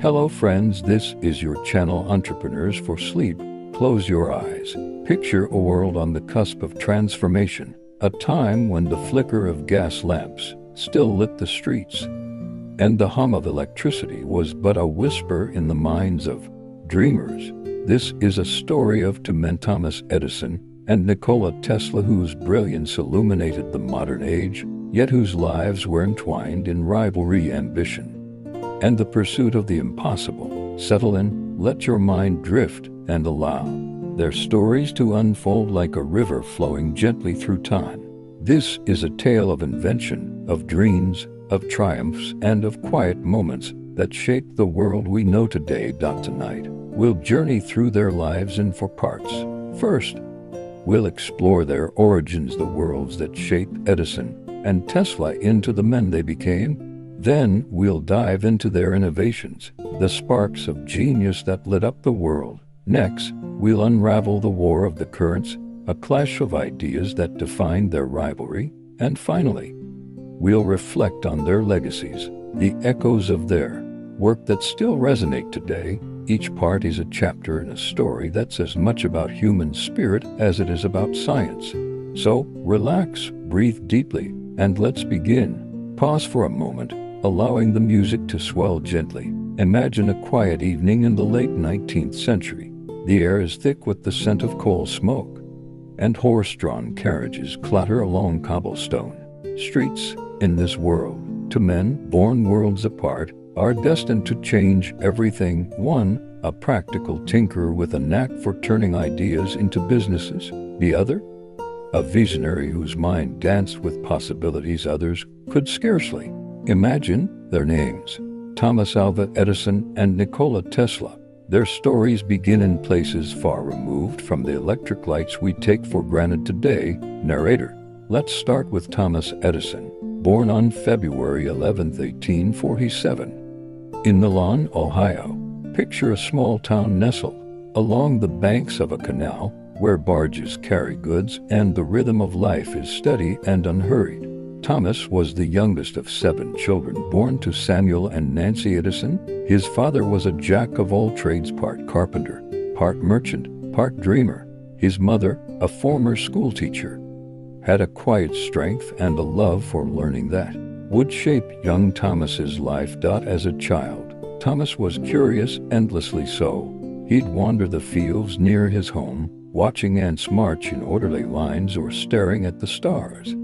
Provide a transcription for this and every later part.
Hello friends, this is your channel Entrepreneurs for Sleep. Close your eyes. Picture a world on the cusp of transformation, a time when the flicker of gas lamps still lit the streets, and the hum of electricity was but a whisper in the minds of dreamers. This is a story of Thomas Edison and Nikola Tesla, whose brilliance illuminated the modern age, yet whose lives were entwined in rivalry, ambition, and the pursuit of the impossible. Settle in, let your mind drift, and allow their stories to unfold like a river flowing gently through time. This is a tale of invention, of dreams, of triumphs, and of quiet moments that shaped the world we know today. Tonight, we'll journey through their lives in four parts. First, we'll explore their origins, the worlds that shaped Edison and Tesla into the men they became. Then we'll dive into their innovations, the sparks of genius that lit up the world. Next, we'll unravel the war of the currents, a clash of ideas that defined their rivalry. And finally, we'll reflect on their legacies, the echoes of their work that still resonate today. Each part is a chapter in a story that's as much about human spirit as it is about science. So relax, breathe deeply, and let's begin. Pause for a moment, allowing the music to swell gently. Imagine a quiet evening in the late 19th century. The air is thick with the scent of coal smoke, and horse-drawn carriages clatter along cobblestone streets. In this world, two men born worlds apart are destined to change everything. One, a practical tinkerer with a knack for turning ideas into businesses. The other, a visionary whose mind danced with possibilities others could scarcely imagine. Their names, Thomas Alva Edison and Nikola Tesla. Their stories begin in places far removed from the electric lights we take for granted today. Narrator. Let's start with Thomas Edison, born on February 11, 1847, in Milan, Ohio. Picture a small town nestled along the banks of a canal where barges carry goods and the rhythm of life is steady and unhurried. Thomas was the youngest of 7 children born to Samuel and Nancy Edison. His father was a jack of all trades, part carpenter, part merchant, part dreamer. His mother, a former schoolteacher, had a quiet strength and a love for learning that would shape young Thomas's life. As a child, Thomas was curious, endlessly so. He'd wander the fields near his home, watching ants march in orderly lines or staring at the stars,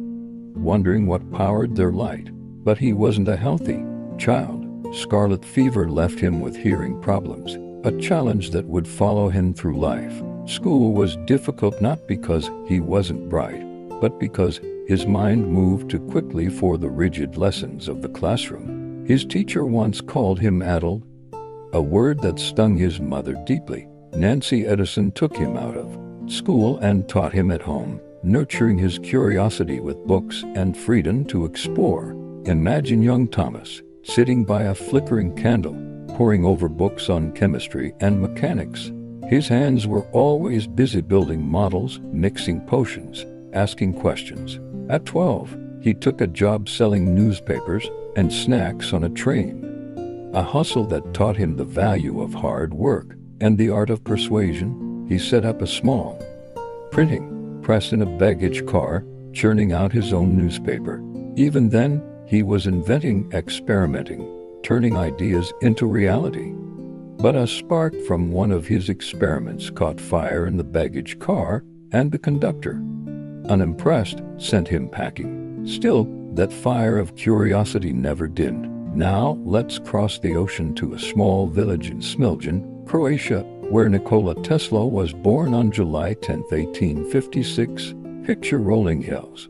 wondering what powered their light. But he wasn't a healthy child. Scarlet fever left him with hearing problems, a challenge that would follow him through life. School was difficult not because he wasn't bright, but because his mind moved too quickly for the rigid lessons of the classroom. His teacher once called him addled, a word that stung his mother deeply. Nancy Edison took him out of school and taught him at home, nurturing his curiosity with books and freedom to explore. Imagine young Thomas sitting by a flickering candle, poring over books on chemistry and mechanics. His hands were always busy building models, mixing potions, asking questions. At 12, he took a job selling newspapers and snacks on a train, a hustle that taught him the value of hard work and the art of persuasion. He set up a small printing press in a baggage car, churning out his own newspaper. Even then, he was inventing, experimenting, turning ideas into reality. But a spark from one of his experiments caught fire in the baggage car, and the conductor, unimpressed, sent him packing. Still, that fire of curiosity never dimmed. Now, let's cross the ocean to a small village in Smiljan, Croatia, where Nikola Tesla was born on July 10, 1856. Picture rolling hills,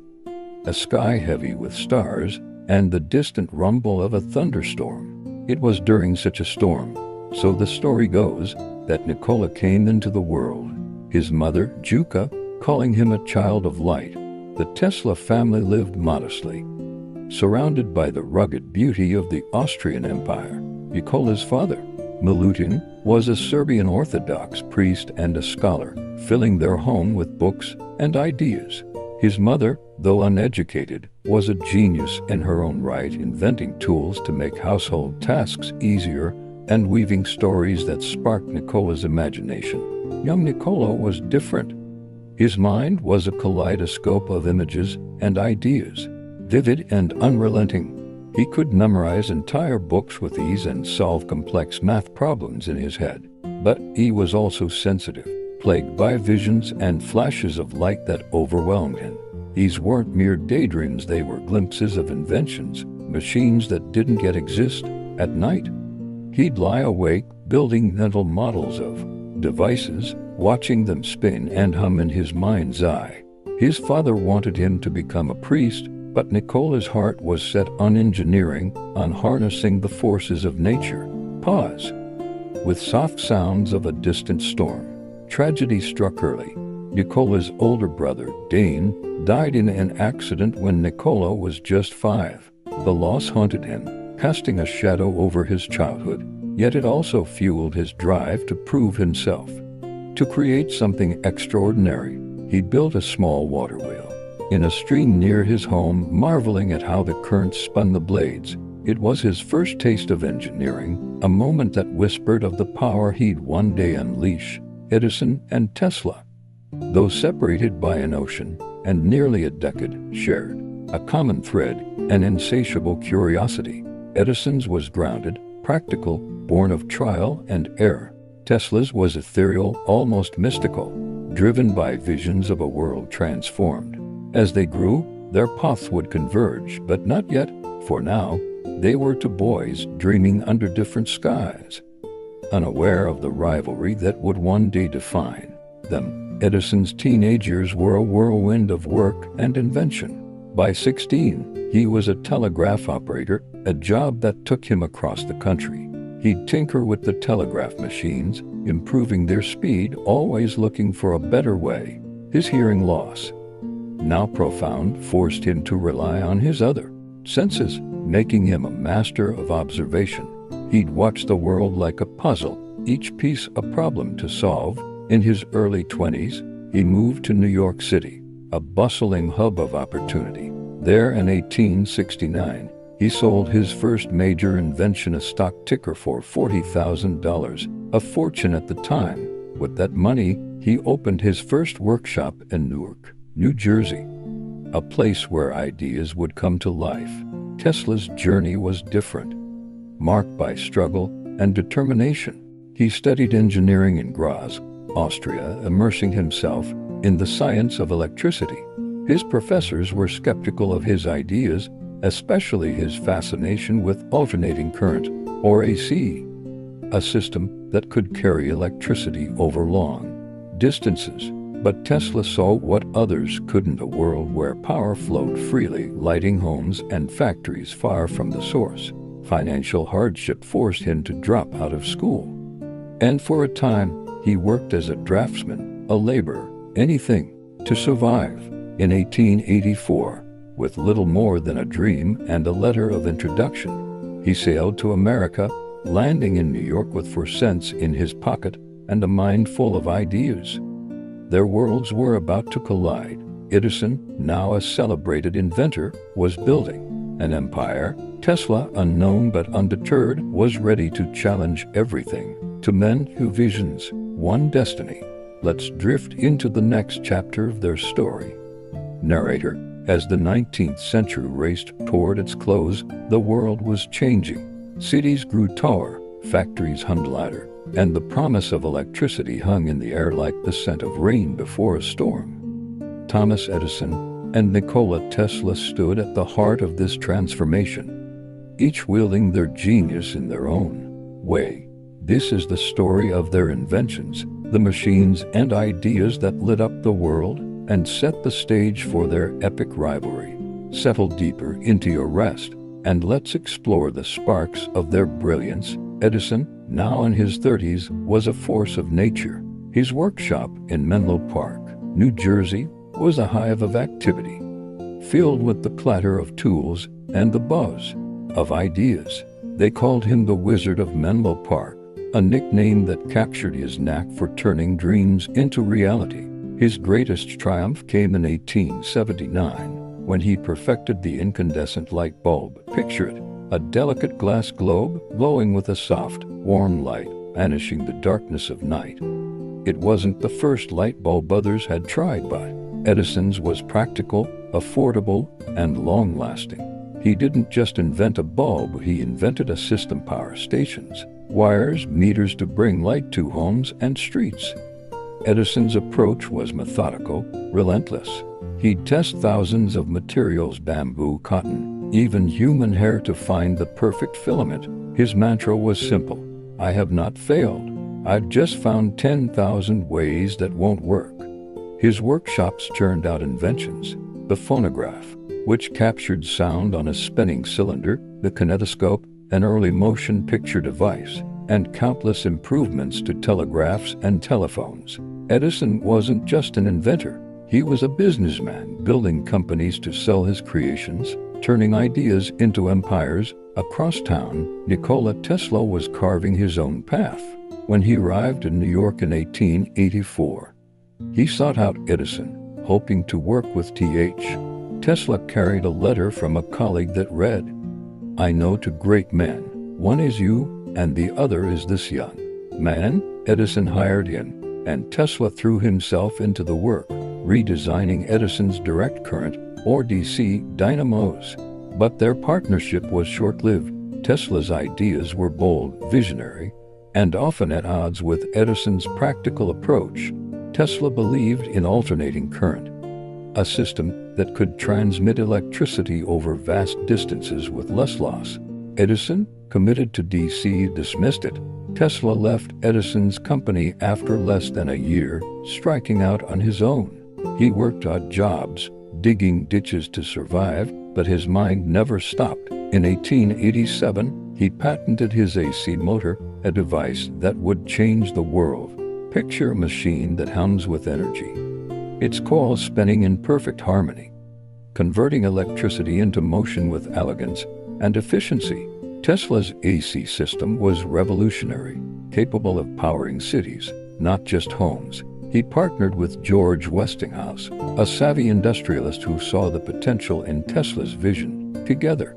a sky heavy with stars, and the distant rumble of a thunderstorm. It was during such a storm, so the story goes, that Nikola came into the world, his mother, Juka, calling him a child of light. The Tesla family lived modestly, surrounded by the rugged beauty of the Austrian Empire. Nikola's father, Milutin, was a Serbian Orthodox priest and a scholar, filling their home with books and ideas. His mother, though uneducated, was a genius in her own right, inventing tools to make household tasks easier. and weaving stories that sparked Nicola's imagination. Young Nicola was different. His mind was a kaleidoscope of images and ideas, vivid and unrelenting. He could memorize entire books with ease and solve complex math problems in his head. But he was also sensitive, plagued by visions and flashes of light that overwhelmed him. These weren't mere daydreams, they were glimpses of inventions, machines that didn't yet exist. At night, he'd lie awake building mental models of devices, watching them spin and hum in his mind's eye. His father wanted him to become a priest, but Nicola's heart was set on engineering, on harnessing the forces of nature. Pause. With soft sounds of a distant storm, tragedy struck early. Nicola's older brother, Dane, died in an accident when Nicola was just 5. The loss haunted him, casting a shadow over his childhood, yet it also fueled his drive to prove himself. To create something extraordinary, he built a small water wheel in a stream near his home, marveling at how the current spun the blades. It was his first taste of engineering, a moment that whispered of the power he'd one day unleash. Edison and Tesla, though separated by an ocean and nearly a decade, shared a common thread, an insatiable curiosity. Edison's was grounded, practical, born of trial and error. Tesla's was ethereal, almost mystical, driven by visions of a world transformed. As they grew, their paths would converge, but not yet. For now, they were two boys dreaming under different skies, unaware of the rivalry that would one day define them. Edison's teenage years were a whirlwind of work and invention. By 16, he was a telegraph operator, a job that took him across the country. He'd tinker with the telegraph machines, improving their speed, always looking for a better way. His hearing loss, now profound, forced him to rely on his other senses, making him a master of observation. He'd watch the world like a puzzle, each piece a problem to solve. In his early 20s, he moved to New York City, a bustling hub of opportunity. There in 1869, he sold his first major invention, a stock ticker, for $40,000, a fortune at the time. With that money, he opened his first workshop in Newark, New Jersey, a place where ideas would come to life. Tesla's journey was different, marked by struggle and determination. He studied engineering in Graz, Austria, immersing himself in the science of electricity. His professors were skeptical of his ideas, especially his fascination with alternating current, or AC, a system that could carry electricity over long distances. But Tesla saw what others couldn't, a world where power flowed freely, lighting homes and factories far from the source. Financial hardship forced him to drop out of school, and for a time, he worked as a draftsman, a laborer, anything to survive. In 1884, with little more than a dream and a letter of introduction, he sailed to America, landing in New York with 4 cents in his pocket and a mind full of ideas. Their worlds were about to collide. Edison, now a celebrated inventor, was building an empire. Tesla, unknown but undeterred, was ready to challenge everything. To men who visions one destiny. Let's drift into the next chapter of their story. Narrator. As the 19th century raced toward its close, the world was changing. Cities grew taller, factories hummed louder, and the promise of electricity hung in the air like the scent of rain before a storm. Thomas Edison and Nikola Tesla stood at the heart of this transformation, each wielding their genius in their own way. This is the story of their inventions, the machines and ideas that lit up the world and set the stage for their epic rivalry. Settle deeper into your rest, and let's explore the sparks of their brilliance. Edison, now in his 30s, was a force of nature. His workshop in Menlo Park, New Jersey, was a hive of activity, filled with the clatter of tools and the buzz of ideas. They called him the Wizard of Menlo Park, a nickname that captured his knack for turning dreams into reality. His greatest triumph came in 1879, when he perfected the incandescent light bulb. Picture it, a delicate glass globe glowing with a soft, warm light, banishing the darkness of night. It wasn't the first light bulb others had tried, but Edison's was practical, affordable, and long-lasting. He didn't just invent a bulb, he invented a system: power stations, wires, meters to bring light to homes and streets. Edison's approach was methodical, relentless. He'd test thousands of materials: bamboo, cotton, even human hair, to find the perfect filament. His mantra was simple: I have not failed. I've just found 10,000 ways that won't work. His workshops churned out inventions: the phonograph, which captured sound on a spinning cylinder, the kinetoscope, an early motion picture device, and countless improvements to telegraphs and telephones. Edison wasn't just an inventor. He was a businessman, building companies to sell his creations, turning ideas into empires. Across town, Nikola Tesla was carving his own path. When he arrived in New York in 1884, he sought out Edison, hoping to work with Th. Tesla carried a letter from a colleague that read, "I know two great men. One is you, and the other is this young man." Edison hired him, and Tesla threw himself into the work, redesigning Edison's direct current, or DC, dynamos. But their partnership was short-lived. Tesla's ideas were bold, visionary, and often at odds with Edison's practical approach. Tesla believed in alternating current, a system that could transmit electricity over vast distances with less loss. Edison, committed to DC, dismissed it. Tesla left Edison's company after less than a year, striking out on his own. He worked odd jobs, digging ditches to survive, but his mind never stopped. In 1887, he patented his AC motor, a device that would change the world. Picture a machine that hums with energy, its coils spinning in perfect harmony, converting electricity into motion with elegance and efficiency. Tesla's AC system was revolutionary, capable of powering cities, not just homes. He partnered with George Westinghouse, a savvy industrialist who saw the potential in Tesla's vision. Together,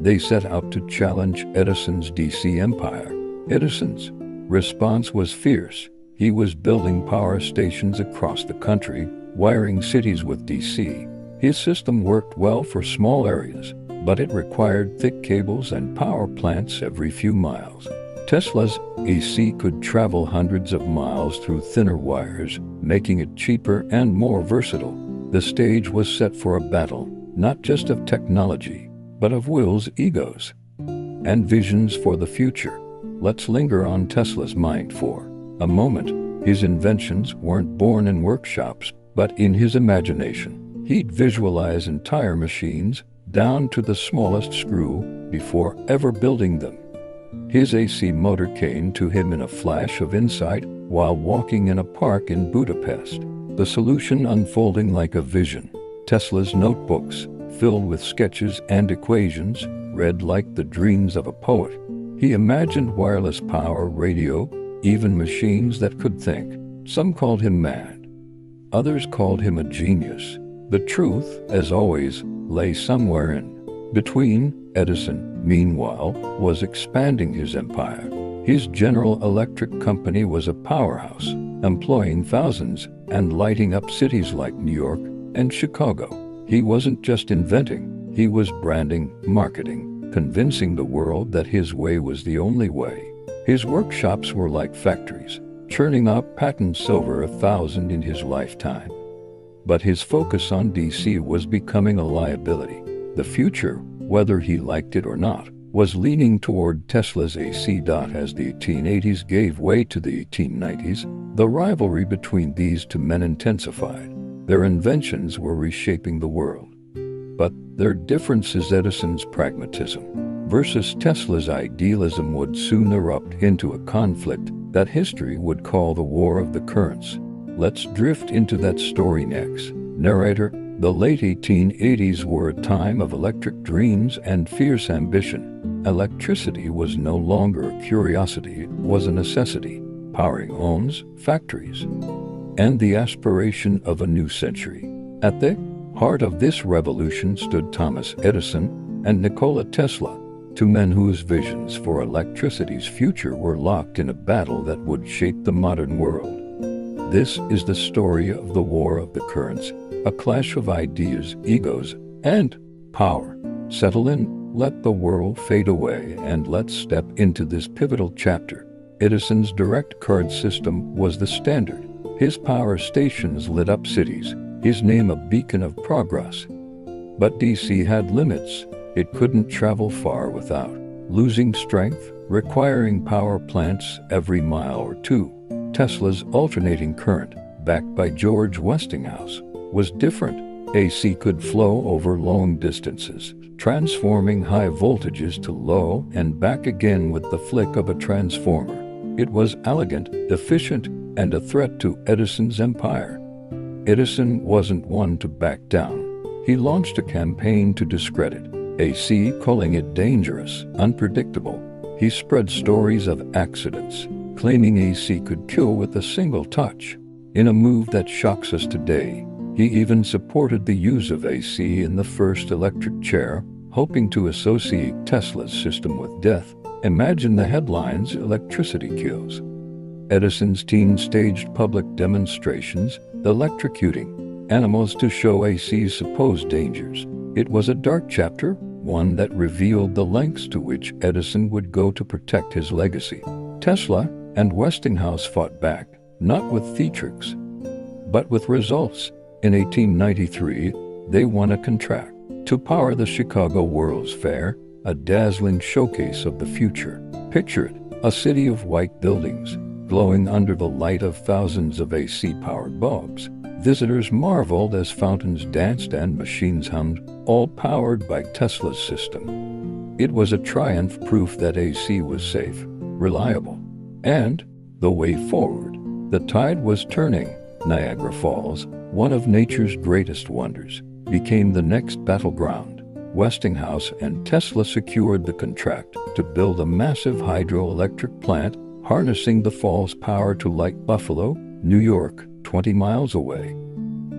they set out to challenge Edison's DC empire. Edison's response was fierce. He was building power stations across the country, wiring cities with DC. His system worked well for small areas, but it required thick cables and power plants every few miles. Tesla's AC could travel hundreds of miles through thinner wires, making it cheaper and more versatile. The stage was set for a battle, not just of technology, but of wills, egos, and visions for the future. Let's linger on Tesla's mind for a moment. His inventions weren't born in workshops, but in his imagination. He'd visualize entire machines, down to the smallest screw, before ever building them. His AC motor came to him in a flash of insight while walking in a park in Budapest, the solution unfolding like a vision. Tesla's notebooks, filled with sketches and equations, read like the dreams of a poet. He imagined wireless power, radio, even machines that could think. Some called him mad. Others called him a genius. The truth, as always, lay somewhere in between. Edison, meanwhile, was expanding his empire. His General Electric company was a powerhouse, employing thousands and lighting up cities like New York and Chicago. He wasn't just inventing, he was branding, marketing, convincing the world that his way was the only way. His workshops were like factories, churning out patents over 1,000 in his lifetime. But his focus on DC was becoming a liability. The future, whether he liked it or not, was leaning toward Tesla's AC. As the 1880s gave way to the 1890s, the rivalry between these two men intensified. Their inventions were reshaping the world. But their differences, Edison's pragmatism versus Tesla's idealism, would soon erupt into a conflict that history would call the War of the Currents. Let's drift into that story next. Narrator: the late 1880s were a time of electric dreams and fierce ambition. Electricity was no longer a curiosity, it was a necessity, powering homes, factories, and the aspiration of a new century. At the heart of this revolution stood Thomas Edison and Nikola Tesla, Two men whose visions for electricity's future were locked in a battle that would shape the modern world. This is the story of the War of the Currents, a clash of ideas, egos, and power. Settle in, let the world fade away, and let's step into this pivotal chapter. Edison's direct current system was the standard. His power stations lit up cities, his name a beacon of progress. But DC had limits. It couldn't travel far without losing strength, requiring power plants every mile or two. Tesla's alternating current, backed by George Westinghouse, was different. AC could flow over long distances, transforming high voltages to low and back again with the flick of a transformer. It was elegant, efficient, and a threat to Edison's empire. Edison wasn't one to back down. He launched a campaign to discredit AC, calling it dangerous, unpredictable. He spread stories of accidents, claiming AC could kill with a single touch. In a move that shocks us today, he even supported the use of AC in the first electric chair, hoping to associate Tesla's system with death. Imagine the headlines: "Electricity kills." Edison's team staged public demonstrations, electrocuting animals to show AC's supposed dangers. It was a dark chapter, one that revealed the lengths to which Edison would go to protect his legacy. Tesla and Westinghouse fought back, not with theatrics, but with results. In 1893, they won a contract to power the Chicago World's Fair, a dazzling showcase of the future. Picture it, a city of white buildings, glowing under the light of thousands of AC-powered bulbs. Visitors marveled as fountains danced and machines hummed, all powered by Tesla's system. It was a triumph, proof that AC was safe, reliable, and the way forward. The tide was turning. Niagara Falls, one of nature's greatest wonders, became the next battleground. Westinghouse and Tesla secured the contract to build a massive hydroelectric plant, harnessing the fall's power to light Buffalo, New York, 20 miles away.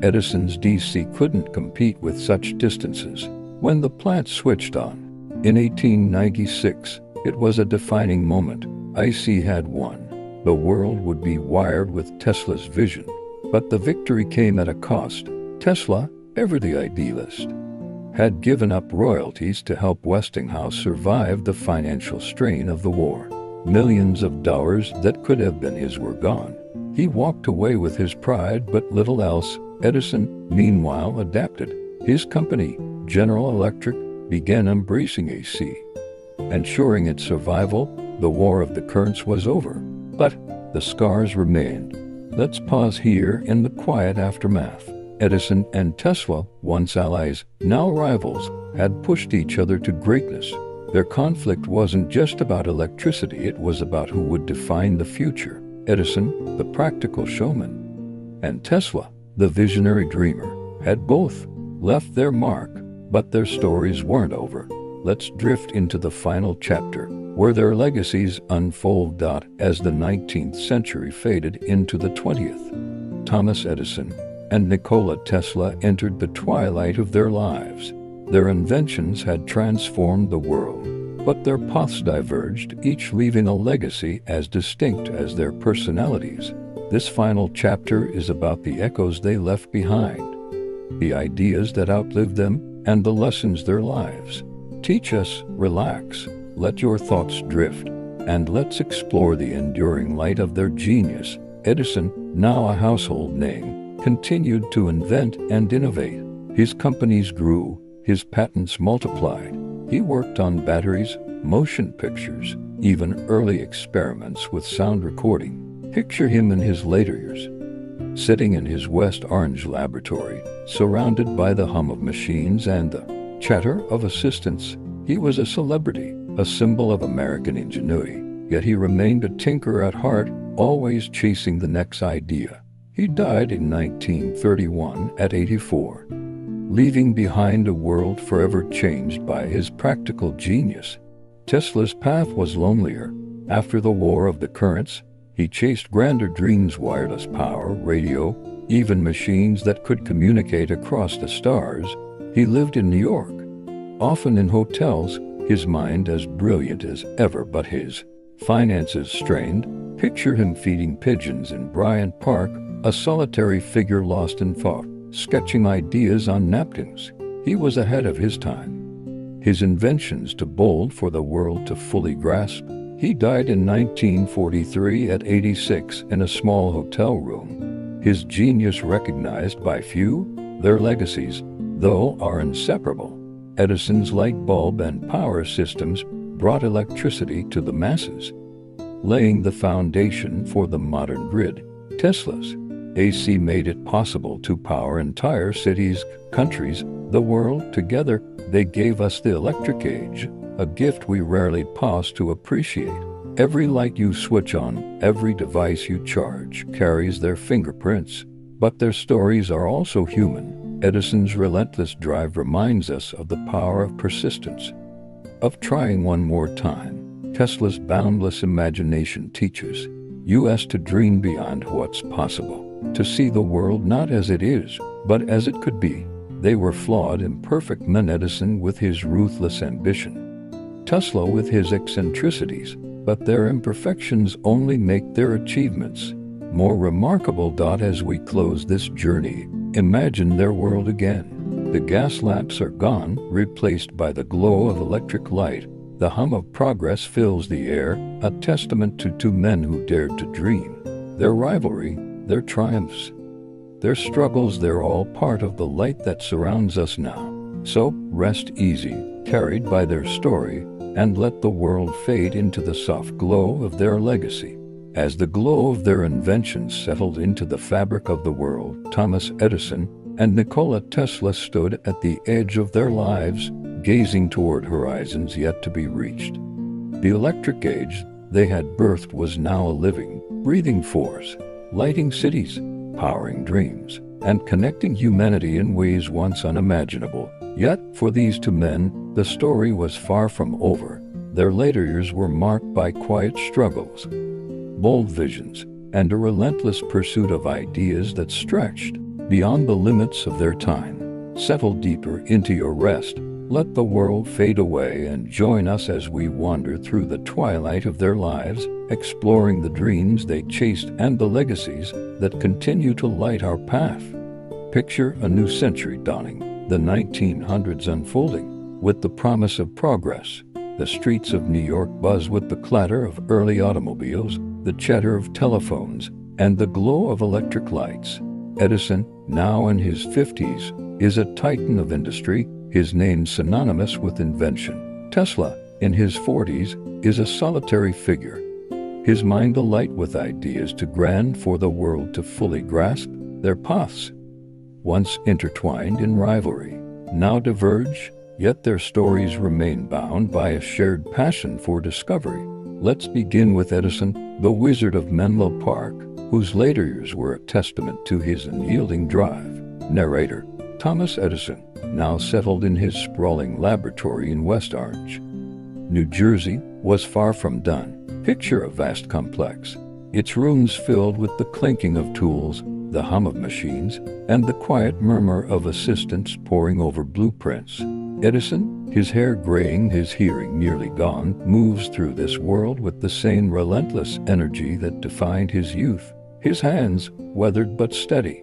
Edison's DC couldn't compete with such distances. When the plant switched on, in 1896, it was a defining moment. AC had won. The world would be wired with Tesla's vision. But the victory came at a cost. Tesla, ever the idealist, had given up royalties to help Westinghouse survive the financial strain of the war. Millions of dollars that could have been his were gone. He walked away with his pride, but little else. Edison, meanwhile, adapted. His company, General Electric, began embracing AC. Ensuring its survival, the War of the Currents was over. But the scars remained. Let's pause here in the quiet aftermath. Edison and Tesla, once allies, now rivals, had pushed each other to greatness. Their conflict wasn't just about electricity, it was about who would define the future. Edison, the practical showman, and Tesla, the visionary dreamer, had both left their mark, but their stories weren't over. Let's drift into the final chapter, where their legacies unfold. As the 19th century faded into the 20th, Thomas Edison and Nikola Tesla entered the twilight of their lives. Their inventions had transformed the world, but their paths diverged, each leaving a legacy as distinct as their personalities. This final chapter is about the echoes they left behind, the ideas that outlived them, and the lessons their lives teach us. Relax, let your thoughts drift, and let's explore the enduring light of their genius. Edison, now a household name, continued to invent and innovate. His companies grew, his patents multiplied. He worked on batteries, motion pictures, even early experiments with sound recording. Picture him in his later years, sitting in his West Orange laboratory, surrounded by the hum of machines and the chatter of assistants. He was a celebrity, a symbol of American ingenuity, yet he remained a tinker at heart, always chasing the next idea. He died in 1931 at 84, leaving behind a world forever changed by his practical genius. Tesla's path was lonelier. After the War of the Currents, he chased grander dreams: wireless power, radio, even machines that could communicate across the stars. He lived in New York, often in hotels, his mind as brilliant as ever but his finances strained. Picture him feeding pigeons in Bryant Park, a solitary figure lost in thought, sketching ideas on napkins. He was ahead of his time. His inventions too bold for the world to fully grasp. He died in 1943 at 86 in a small hotel room. His genius recognized by few, their legacies, though, are inseparable. Edison's light bulb and power systems brought electricity to the masses, laying the foundation for the modern grid. Tesla's AC made it possible to power entire cities, countries, the world together. They gave us the electric age, a gift we rarely pause to appreciate. Every light you switch on, every device you charge, carries their fingerprints. But their stories are also human. Edison's relentless drive reminds us of the power of persistence, of trying one more time. Tesla's boundless imagination teaches us to dream beyond what's possible, to see the world not as it is, but as it could be. They were flawed, imperfect men, Edison with his ruthless ambition, Tesla with his eccentricities, but their imperfections only make their achievements more remarkable. As we close this journey, imagine their world again. The gas lamps are gone, replaced by the glow of electric light. The hum of progress fills the air, a testament to two men who dared to dream. Their rivalry, their triumphs, their struggles, they're all part of the light that surrounds us now. So, rest easy, carried by their story, and let the world fade into the soft glow of their legacy. As the glow of their inventions settled into the fabric of the world, Thomas Edison and Nikola Tesla stood at the edge of their lives, gazing toward horizons yet to be reached. The electric age they had birthed was now a living, breathing force, lighting cities, powering dreams, and connecting humanity in ways once unimaginable. Yet, for these two men, the story was far from over. Their later years were marked by quiet struggles, bold visions, and a relentless pursuit of ideas that stretched beyond the limits of their time. Settle deeper into your rest. Let the world fade away and join us as we wander through the twilight of their lives, exploring the dreams they chased and the legacies that continue to light our path. Picture a new century dawning, the 1900s unfolding, with the promise of progress. The streets of New York buzz with the clatter of early automobiles, the chatter of telephones, and the glow of electric lights. Edison, now in his 50s, is a titan of industry, his name synonymous with invention. Tesla, in his 40s, is a solitary figure, his mind alight with ideas too grand for the world to fully grasp. Their paths, once intertwined in rivalry, now diverge, yet their stories remain bound by a shared passion for discovery. Let's begin with Edison, the wizard of Menlo Park, whose later years were a testament to his unyielding drive. Narrator: Thomas Edison, now settled in his sprawling laboratory in West Orange, New Jersey, was far from done. Picture a vast complex, its rooms filled with the clinking of tools, the hum of machines, and the quiet murmur of assistants poring over blueprints. Edison, his hair graying, his hearing nearly gone, moves through this world with the same relentless energy that defined his youth. His hands, weathered but steady,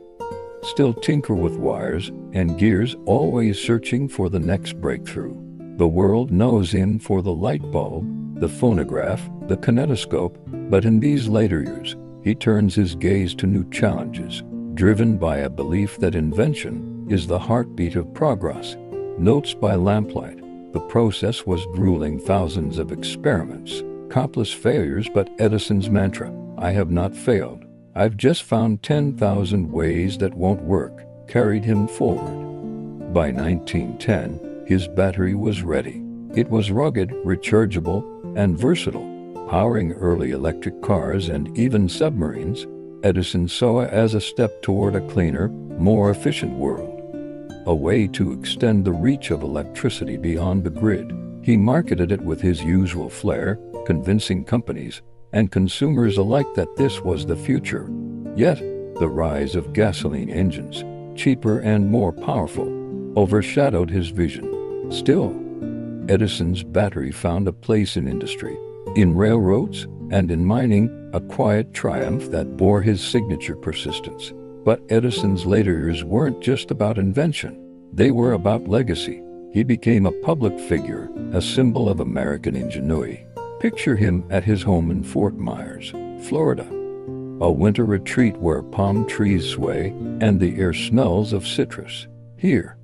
still tinker with wires and gears, always searching for the next breakthrough. The world knows him for the light bulb, the phonograph, the kinetoscope, but in these later years, he turns his gaze to new challenges, driven by a belief that invention is the heartbeat of progress. Notes by lamplight. The process was grueling, thousands of experiments, countless failures, but Edison's mantra, "I have not failed, I've just found 10,000 ways that won't work," carried him forward. By 1910, his battery was ready. It was rugged, rechargeable, and versatile, powering early electric cars and even submarines. Edison saw it as a step toward a cleaner, more efficient world, a way to extend the reach of electricity beyond the grid. He marketed it with his usual flair, convincing companies and consumers alike that this was the future. Yet, the rise of gasoline engines, cheaper and more powerful, overshadowed his vision. Still, Edison's battery found a place in industry, in railroads, and in mining, a quiet triumph that bore his signature persistence. But Edison's later years weren't just about invention. They were about legacy. He became a public figure, a symbol of American ingenuity. Picture him at his home in Fort Myers, Florida, a winter retreat where palm trees sway and the air smells of citrus. Here,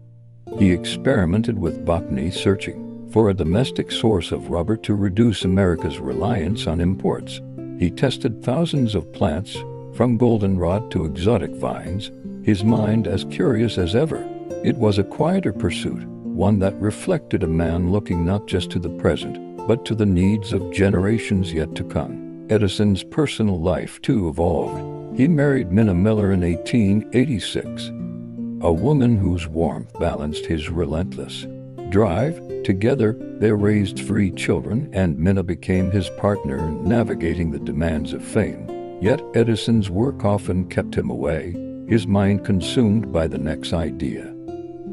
he experimented with botany, searching for a domestic source of rubber to reduce America's reliance on imports. He tested thousands of plants, from goldenrod to exotic vines, his mind as curious as ever. It was a quieter pursuit, one that reflected a man looking not just to the present, but to the needs of generations yet to come. Edison's personal life, too, evolved. He married Minna Miller in 1886, a woman whose warmth balanced his relentless drive. Together, they raised 3 children, and Minna became his partner in navigating the demands of fame. Yet Edison's work often kept him away, his mind consumed by the next idea.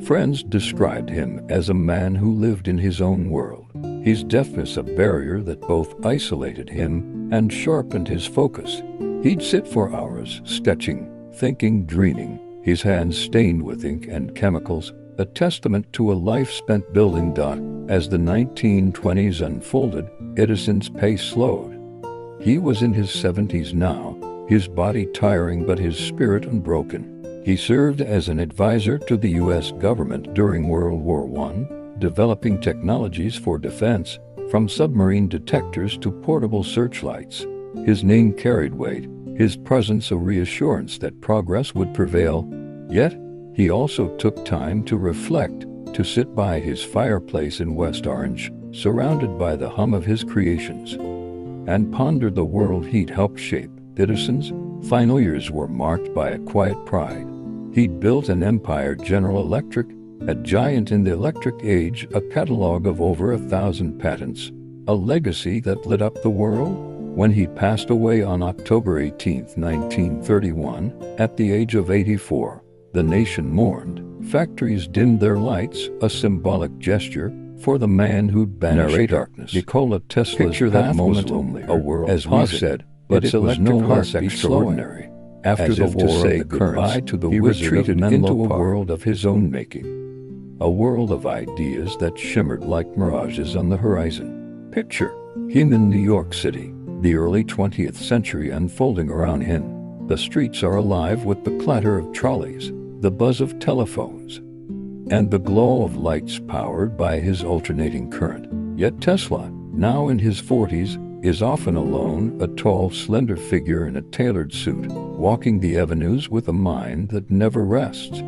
Friends described him as a man who lived in his own world, his deafness a barrier that both isolated him and sharpened his focus. He'd sit for hours, sketching, thinking, dreaming, his hands stained with ink and chemicals, a testament to a life spent building. As the 1920s unfolded, Edison's pace slowed. He was in his 70s now, his body tiring but his spirit unbroken. He served as an advisor to the U.S. government during World War I, developing technologies for defense, from submarine detectors to portable searchlights. His name carried weight, his presence a reassurance that progress would prevail. Yet, he also took time to reflect, to sit by his fireplace in West Orange, surrounded by the hum of his creations, and ponder the world he'd helped shape. Edison's final years were marked by a quiet pride. He'd built an empire, General Electric, a giant in the electric age, a catalog of over 1,000 patents, a legacy that lit up the world. When he passed away on October 18, 1931, at the age of 84, the nation mourned. Factories dimmed their lights, a symbolic gesture for the man who'd banished darkness. Nikola Tesla's picture that moment only, a world as we said, but it was no less extraordinary. After the war, to say goodbye to the wizard, he retreated into a world of his own making, a world of ideas that shimmered like mirages on the horizon. Picture him in New York City, the early 20th century unfolding around him. The streets are alive with the clatter of trolleys, the buzz of telephones, and the glow of lights powered by his alternating current. Yet Tesla, now in his 40s, is often alone, a tall, slender figure in a tailored suit, walking the avenues with a mind that never rests.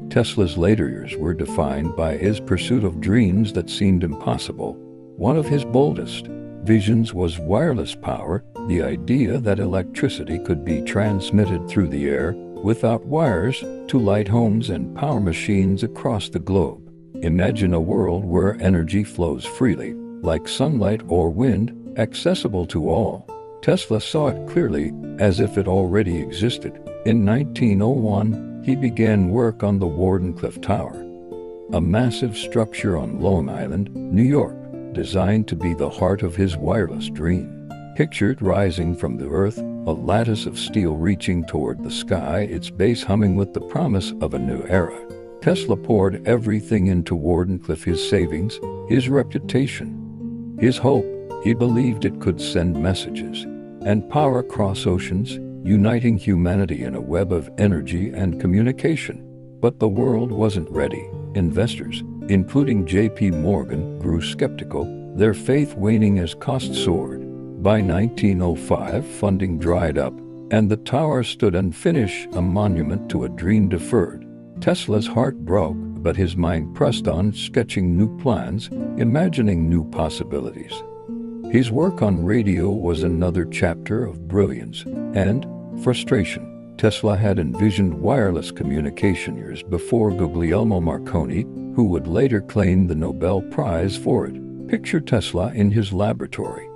Tesla's later years were defined by his pursuit of dreams that seemed impossible. One of his boldest visions was wireless power, the idea that electricity could be transmitted through the air without wires to light homes and power machines across the globe. Imagine a world where energy flows freely, like sunlight or wind, accessible to all. Tesla saw it clearly, as if it already existed. In 1901, he began work on the Wardenclyffe Tower, a massive structure on Long Island, New York, designed to be the heart of his wireless dream. Pictured rising from the earth, a lattice of steel reaching toward the sky, its base humming with the promise of a new era. Tesla poured everything into Wardenclyffe, his savings, his reputation, his hope. He believed it could send messages and power across oceans, uniting humanity in a web of energy and communication. But the world wasn't ready. Investors, including J.P. Morgan, grew skeptical, their faith waning as costs soared. By 1905, funding dried up, and the tower stood unfinished, a monument to a dream deferred. Tesla's heart broke, but his mind pressed on, sketching new plans, imagining new possibilities. His work on radio was another chapter of brilliance and frustration. Tesla had envisioned wireless communication years before Guglielmo Marconi, who would later claim the Nobel Prize for it. Picture Tesla in his laboratory,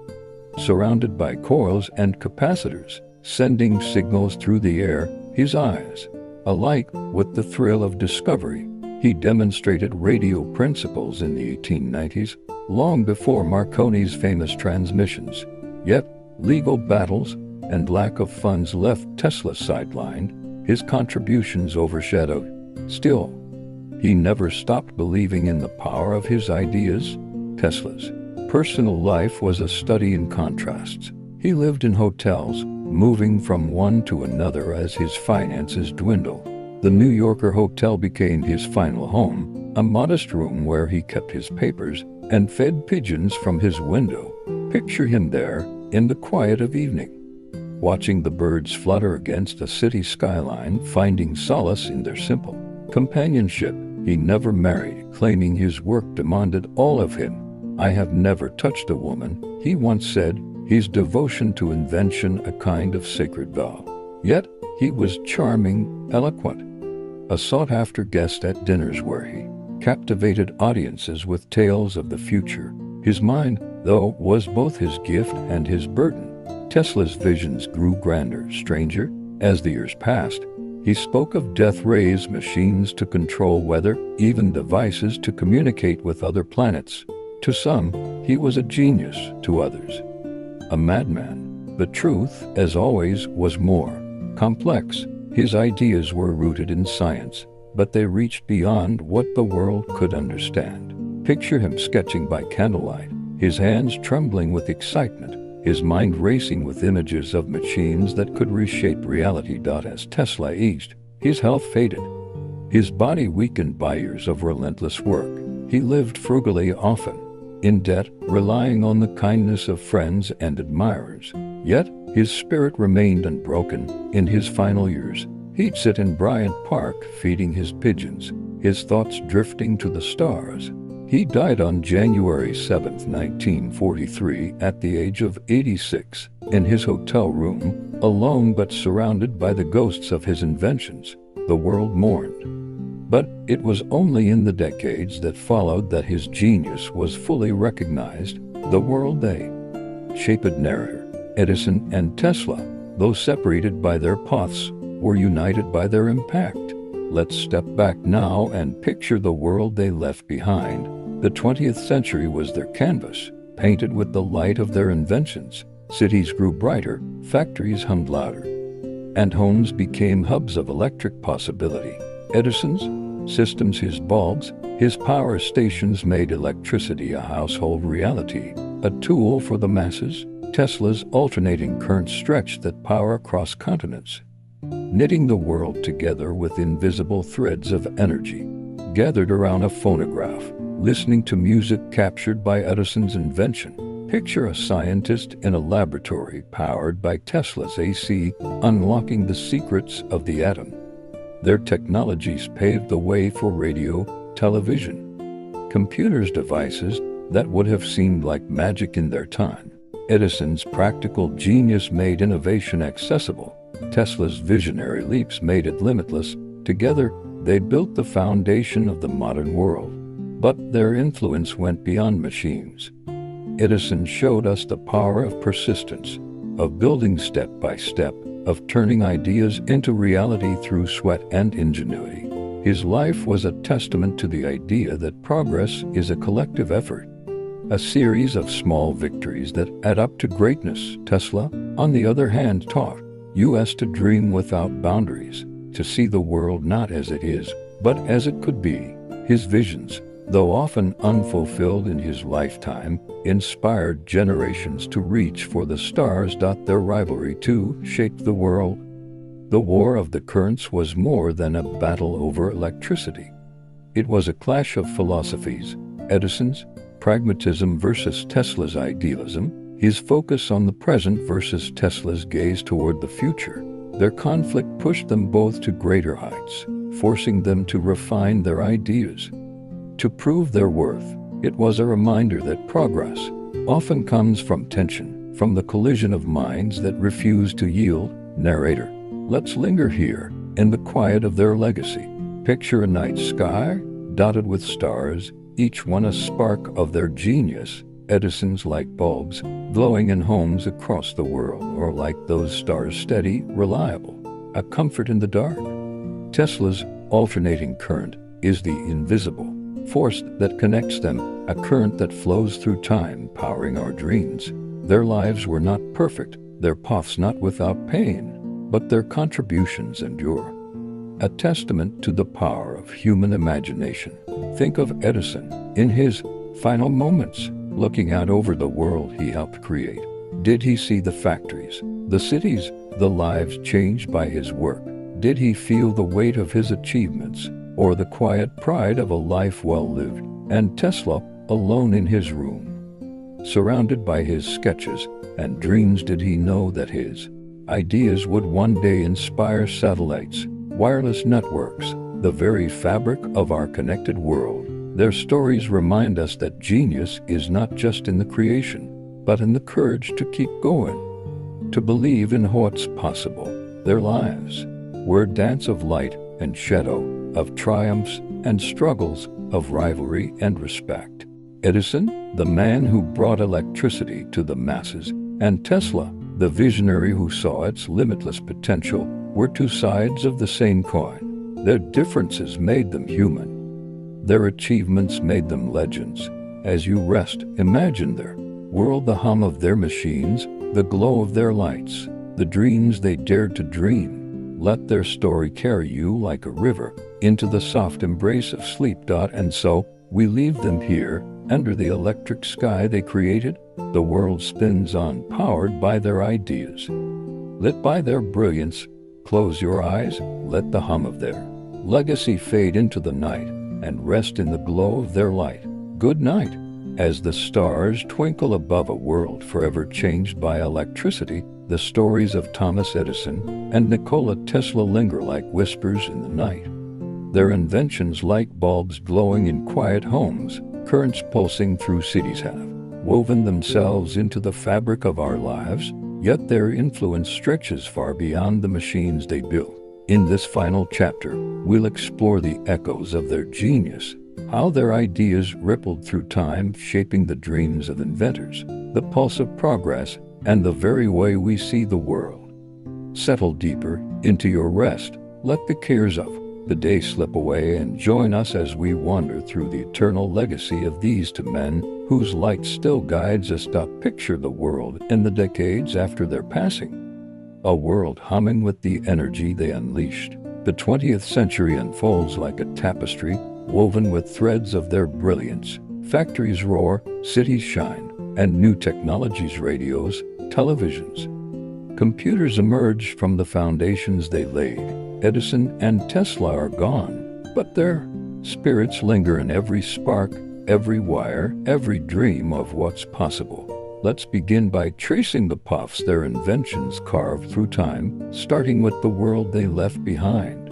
surrounded by coils and capacitors, sending signals through the air, his eyes alight with the thrill of discovery. He demonstrated radio principles in the 1890s, long before Marconi's famous transmissions. Yet, legal battles and lack of funds left Tesla sidelined, his contributions overshadowed. Still, he never stopped believing in the power of his ideas. Tesla's personal life was a study in contrasts. He lived in hotels, moving from one to another as his finances dwindled. The New Yorker hotel became his final home, a modest room where he kept his papers and fed pigeons from his window. Picture him there, in the quiet of evening, watching the birds flutter against a city skyline, finding solace in their simple companionship. He never married, claiming his work demanded all of him. "I have never touched a woman," he once said, his devotion to invention a kind of sacred vow. Yet, he was charming, eloquent, a sought-after guest at dinners where he captivated audiences with tales of the future. His mind, though, was both his gift and his burden. Tesla's visions grew grander, stranger, as the years passed. He spoke of death rays, machines to control weather, even devices to communicate with other planets. To some, he was a genius, to others, a madman. The truth, as always, was more complex. His ideas were rooted in science, but they reached beyond what the world could understand. Picture him sketching by candlelight, his hands trembling with excitement, his mind racing with images of machines that could reshape reality. As Tesla aged, his health faded, his body weakened by years of relentless work. He lived frugally, often in debt, relying on the kindness of friends and admirers. Yet, his spirit remained unbroken. In his final years, he'd sit in Bryant Park feeding his pigeons, his thoughts drifting to the stars. He died on January 7, 1943, at the age of 86, in his hotel room, alone but surrounded by the ghosts of his inventions. The world mourned. But it was only in the decades that followed that his genius was fully recognized. The world they shaped, narrator Edison and Tesla, though separated by their paths, were united by their impact. Let's step back now and picture the world they left behind. The 20th century was their canvas, painted with the light of their inventions. Cities grew brighter, factories hummed louder, and homes became hubs of electric possibility. Edison's systems, his bulbs, his power stations made electricity a household reality, a tool for the masses. Tesla's alternating current stretched that power across continents, knitting the world together with invisible threads of energy. Gathered around a phonograph, listening to music captured by Edison's invention. Picture a scientist in a laboratory powered by Tesla's AC, unlocking the secrets of the atom. Their technologies paved the way for radio, television, computers, devices that would have seemed like magic in their time. Edison's practical genius made innovation accessible. Tesla's visionary leaps made it limitless. Together, they built the foundation of the modern world. But their influence went beyond machines. Edison showed us the power of persistence, of building step by step, of turning ideas into reality through sweat and ingenuity. His life was a testament to the idea that progress is a collective effort, a series of small victories that add up to greatness. Tesla, on the other hand, taught us to dream without boundaries, to see the world not as it is, but as it could be. His visions, though often unfulfilled in his lifetime, inspired generations to reach for the stars. Their rivalry, too, shaped the world. The War of the Currents was more than a battle over electricity. It was a clash of philosophies, Edison's pragmatism versus Tesla's idealism, his focus on the present versus Tesla's gaze toward the future. Their conflict pushed them both to greater heights, forcing them to refine their ideas, to prove their worth. It was a reminder that progress often comes from tension, from the collision of minds that refuse to yield. Narrator, let's linger here, in the quiet of their legacy. Picture a night sky, dotted with stars, each one a spark of their genius. Edison's light bulbs, glowing in homes across the world, or like those stars, steady, reliable, a comfort in the dark. Tesla's alternating current is the invisible force that connects them, a current that flows through time, powering our dreams. Their lives were not perfect, their paths not without pain, but their contributions endure. A testament to the power of human imagination. Think of Edison in his final moments, looking out over the world he helped create. Did he see the factories, the cities, the lives changed by his work? Did he feel the weight of his achievements, or the quiet pride of a life well lived? And Tesla, alone in his room, surrounded by his sketches and dreams, did he know that his ideas would one day inspire satellites, wireless networks, the very fabric of our connected world? Their stories remind us that genius is not just in the creation, but in the courage to keep going, to believe in what's possible. Their lives were a dance of light and shadow, of triumphs and struggles, of rivalry and respect. Edison, the man who brought electricity to the masses, and Tesla, the visionary who saw its limitless potential, were two sides of the same coin. Their differences made them human. Their achievements made them legends. As you rest, imagine their world, the hum of their machines, the glow of their lights, the dreams they dared to dream. Let their story carry you like a river into the soft embrace of sleep. And so, we leave them here, under the electric sky they created. The world spins on, powered by their ideas, lit by their brilliance. Close your eyes, let the hum of their legacy fade into the night, and rest in the glow of their light. Good night. As the stars twinkle above a world forever changed by electricity, the stories of Thomas Edison and Nikola Tesla linger like whispers in the night. Their inventions, like bulbs glowing in quiet homes, currents pulsing through cities, have woven themselves into the fabric of our lives, yet their influence stretches far beyond the machines they built. In this final chapter, we'll explore the echoes of their genius, how their ideas rippled through time, shaping the dreams of inventors, the pulse of progress, and the very way we see the world. Settle deeper into your rest, let the cares of the day slip away, and join us as we wander through the eternal legacy of these two men whose light still guides us. Picture the world in the decades after their passing, a world humming with the energy they unleashed. The 20th century unfolds like a tapestry, woven with threads of their brilliance. Factories roar, cities shine, and new technologies, radios, televisions, computers emerge from the foundations they laid. Edison and Tesla are gone, but their spirits linger in every spark, every wire, every dream of what's possible. Let's begin by tracing the paths their inventions carved through time, starting with the world they left behind.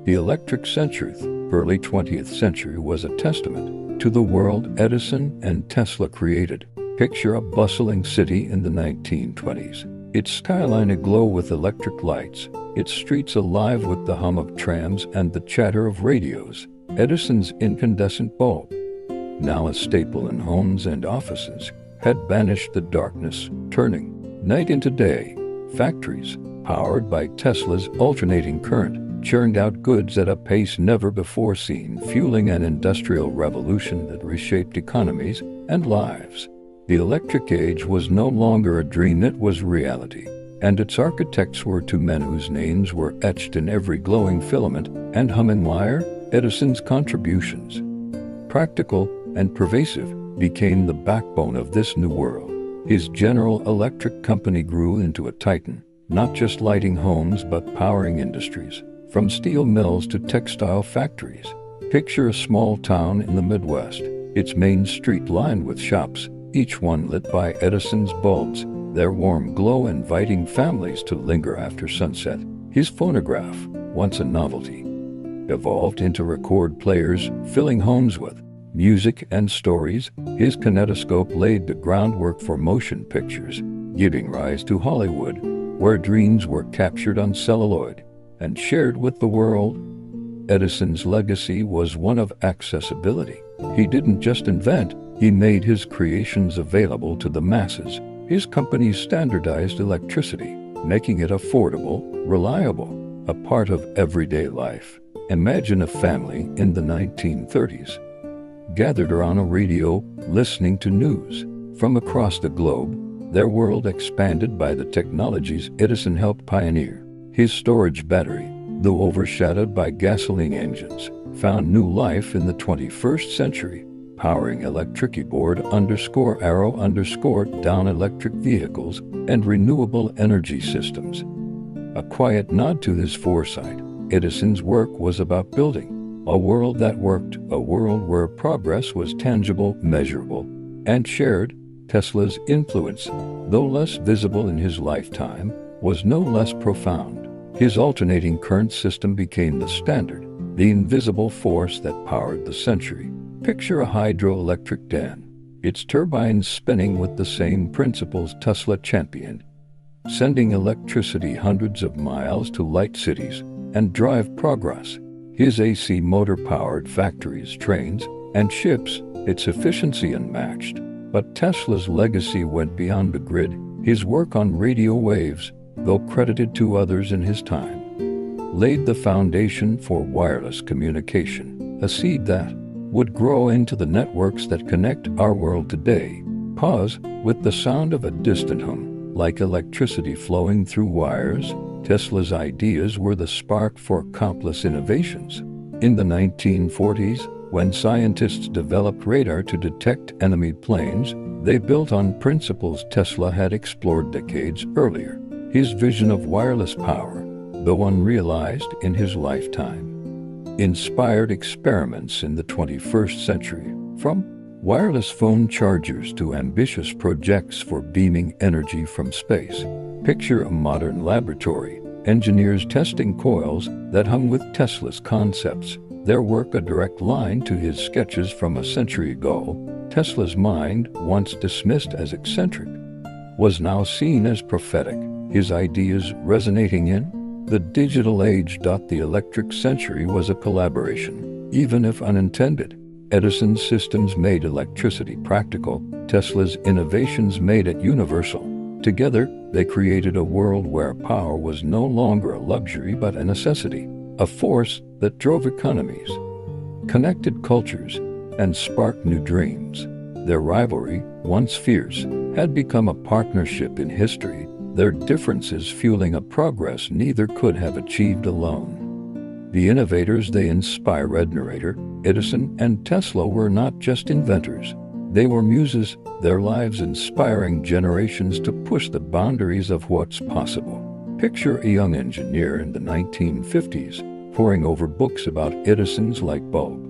The electric century, early 20th century, was a testament to the world Edison and Tesla created. Picture a bustling city in the 1920s, its skyline aglow with electric lights, its streets alive with the hum of trams and the chatter of radios. Edison's incandescent bulb, now a staple in homes and offices, had banished the darkness, turning night into day. Factories, powered by Tesla's alternating current, churned out goods at a pace never before seen, fueling an industrial revolution that reshaped economies and lives. The electric age was no longer a dream, it was reality, and its architects were two men whose names were etched in every glowing filament and humming wire. Edison's contributions, practical and pervasive, became the backbone of this new world. His General Electric company grew into a titan, not just lighting homes but powering industries, from steel mills to textile factories. Picture a small town in the Midwest, its main street lined with shops, each one lit by Edison's bulbs, their warm glow inviting families to linger after sunset. His phonograph, once a novelty, evolved into record players, filling homes with music and stories. His kinetoscope laid the groundwork for motion pictures, giving rise to Hollywood, where dreams were captured on celluloid and shared with the world. Edison's legacy was one of accessibility. He didn't just invent, he made his creations available to the masses. His company standardized electricity, making it affordable, reliable, a part of everyday life. Imagine a family in the 1930s, gathered around a radio, listening to news. From across the globe, their world expanded by the technologies Edison helped pioneer. His storage battery, though overshadowed by gasoline engines, found new life in the 21st century, powering electric board_arrow_down electric vehicles and renewable energy systems. A quiet nod to his foresight, Edison's work was about building a world that worked, a world where progress was tangible, measurable, and shared. Tesla's influence, though less visible in his lifetime, was no less profound. His alternating current system became the standard, the invisible force that powered the century. Picture a hydroelectric dam, its turbines spinning with the same principles Tesla championed, sending electricity hundreds of miles to light cities and drive progress. His AC motor-powered factories, trains, and ships, its efficiency unmatched. But Tesla's legacy went beyond the grid. His work on radio waves, though credited to others in his time, laid the foundation for wireless communication, a seed that would grow into the networks that connect our world today. Pause. With the sound of a distant hum, like electricity flowing through wires, Tesla's ideas were the spark for countless innovations. In the 1940s, when scientists developed radar to detect enemy planes, they built on principles Tesla had explored decades earlier. His vision of wireless power, though unrealized in his lifetime, inspired experiments in the 21st century, from wireless phone chargers to ambitious projects for beaming energy from space. Picture a modern laboratory, engineers testing coils that hung with Tesla's concepts, their work a direct line to his sketches from a century ago. Tesla's mind, once dismissed as eccentric, was now seen as prophetic, his ideas resonating in the digital age. The electric century was a collaboration, even if unintended. Edison's systems made electricity practical, Tesla's innovations made it universal. Together, they created a world where power was no longer a luxury but a necessity, a force that drove economies, connected cultures, and sparked new dreams. Their rivalry, once fierce, had become a partnership in history, their differences fueling a progress neither could have achieved alone. The innovators they inspired, narrator, Edison and Tesla, were not just inventors. They were muses, their lives inspiring generations to push the boundaries of what's possible. Picture a young engineer in the 1950s, poring over books about Edison's light bulb,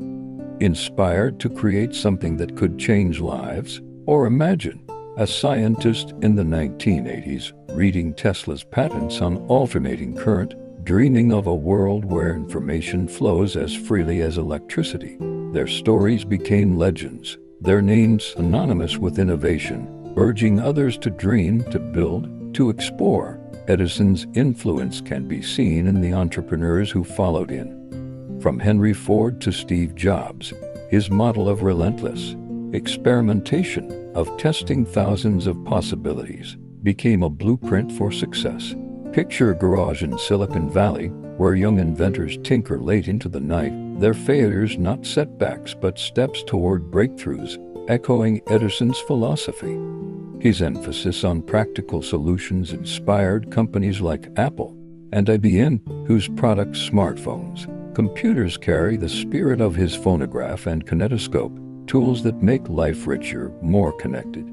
inspired to create something that could change lives. Or imagine a scientist in the 1980s, reading Tesla's patents on alternating current, dreaming of a world where information flows as freely as electricity. Their stories became legends, their names synonymous with innovation, urging others to dream, to build, to explore. Edison's influence can be seen in the entrepreneurs who followed in. From Henry Ford to Steve Jobs, his model of relentless experimentation, of testing thousands of possibilities, became a blueprint for success. Picture a garage in Silicon Valley, where young inventors tinker late into the night, their failures not setbacks but steps toward breakthroughs, echoing Edison's philosophy. His emphasis on practical solutions inspired companies like Apple and IBM, whose products, smartphones, computers, carry the spirit of his phonograph and kinetoscope, tools that make life richer, more connected.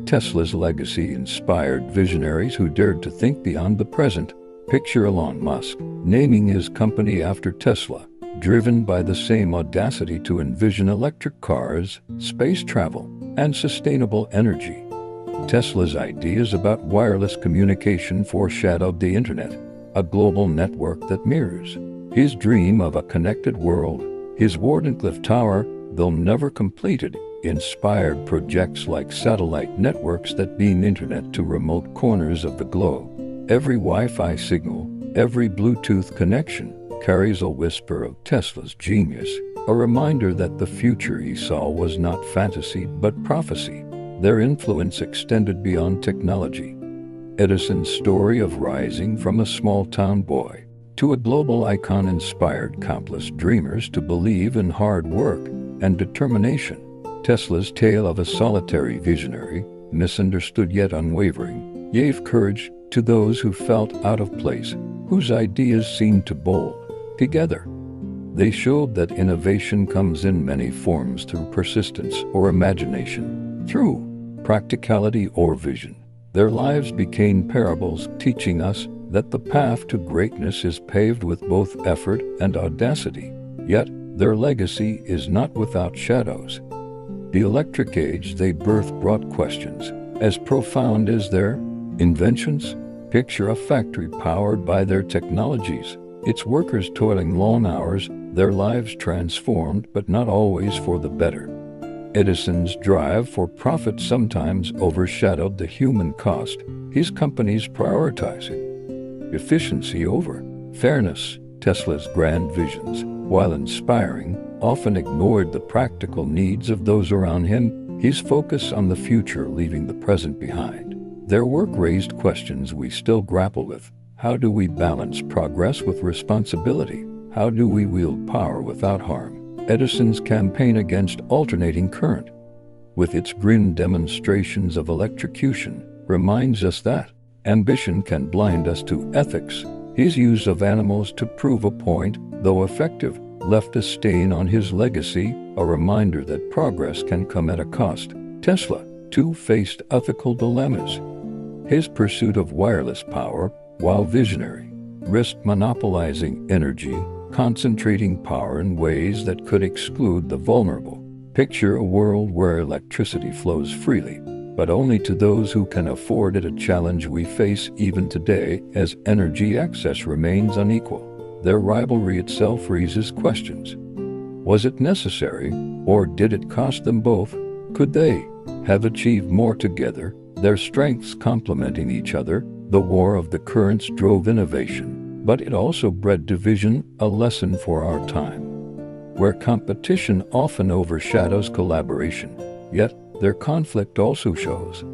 Tesla's legacy inspired visionaries who dared to think beyond the present. Picture Elon Musk naming his company after Tesla, driven by the same audacity to envision electric cars, space travel, and sustainable energy. Tesla's ideas about wireless communication foreshadowed the internet, a global network that mirrors his dream of a connected world. His Wardenclyffe Tower, though never completed, inspired projects like satellite networks that beam internet to remote corners of the globe. Every Wi-Fi signal, every Bluetooth connection carries a whisper of Tesla's genius, a reminder that the future he saw was not fantasy but prophecy. Their influence extended beyond technology. Edison's story of rising from a small-town boy to a global icon inspired countless dreamers to believe in hard work, and determination. Tesla's tale of a solitary visionary, misunderstood yet unwavering, gave courage to those who felt out of place, whose ideas seemed too bold. Together, they showed that innovation comes in many forms through persistence or imagination, through practicality or vision. Their lives became parables teaching us that the path to greatness is paved with both effort and audacity. Yet, their legacy is not without shadows. The electric age they birthed brought questions as profound as their inventions. Picture a factory powered by their technologies, its workers toiling long hours, their lives transformed but not always for the better. Edison's drive for profit sometimes overshadowed the human cost, his companies prioritizing efficiency over fairness. Tesla's grand visions, while inspiring, often ignored the practical needs of those around him, his focus on the future leaving the present behind. Their work raised questions we still grapple with. How do we balance progress with responsibility? How do we wield power without harm? Edison's campaign against alternating current, with its grim demonstrations of electrocution, reminds us that ambition can blind us to ethics. His use of animals to prove a point, though effective, left a stain on his legacy, a reminder that progress can come at a cost. Tesla, too, faced ethical dilemmas. His pursuit of wireless power, while visionary, risked monopolizing energy, concentrating power in ways that could exclude the vulnerable. Picture a world where electricity flows freely, but only to those who can afford it, a challenge we face even today as energy access remains unequal. Their rivalry itself raises questions. Was it necessary, or did it cost them both? Could they have achieved more together, their strengths complementing each other? The war of the currents drove innovation, but it also bred division, a lesson for our time, where competition often overshadows collaboration. Yet, their conflict also shows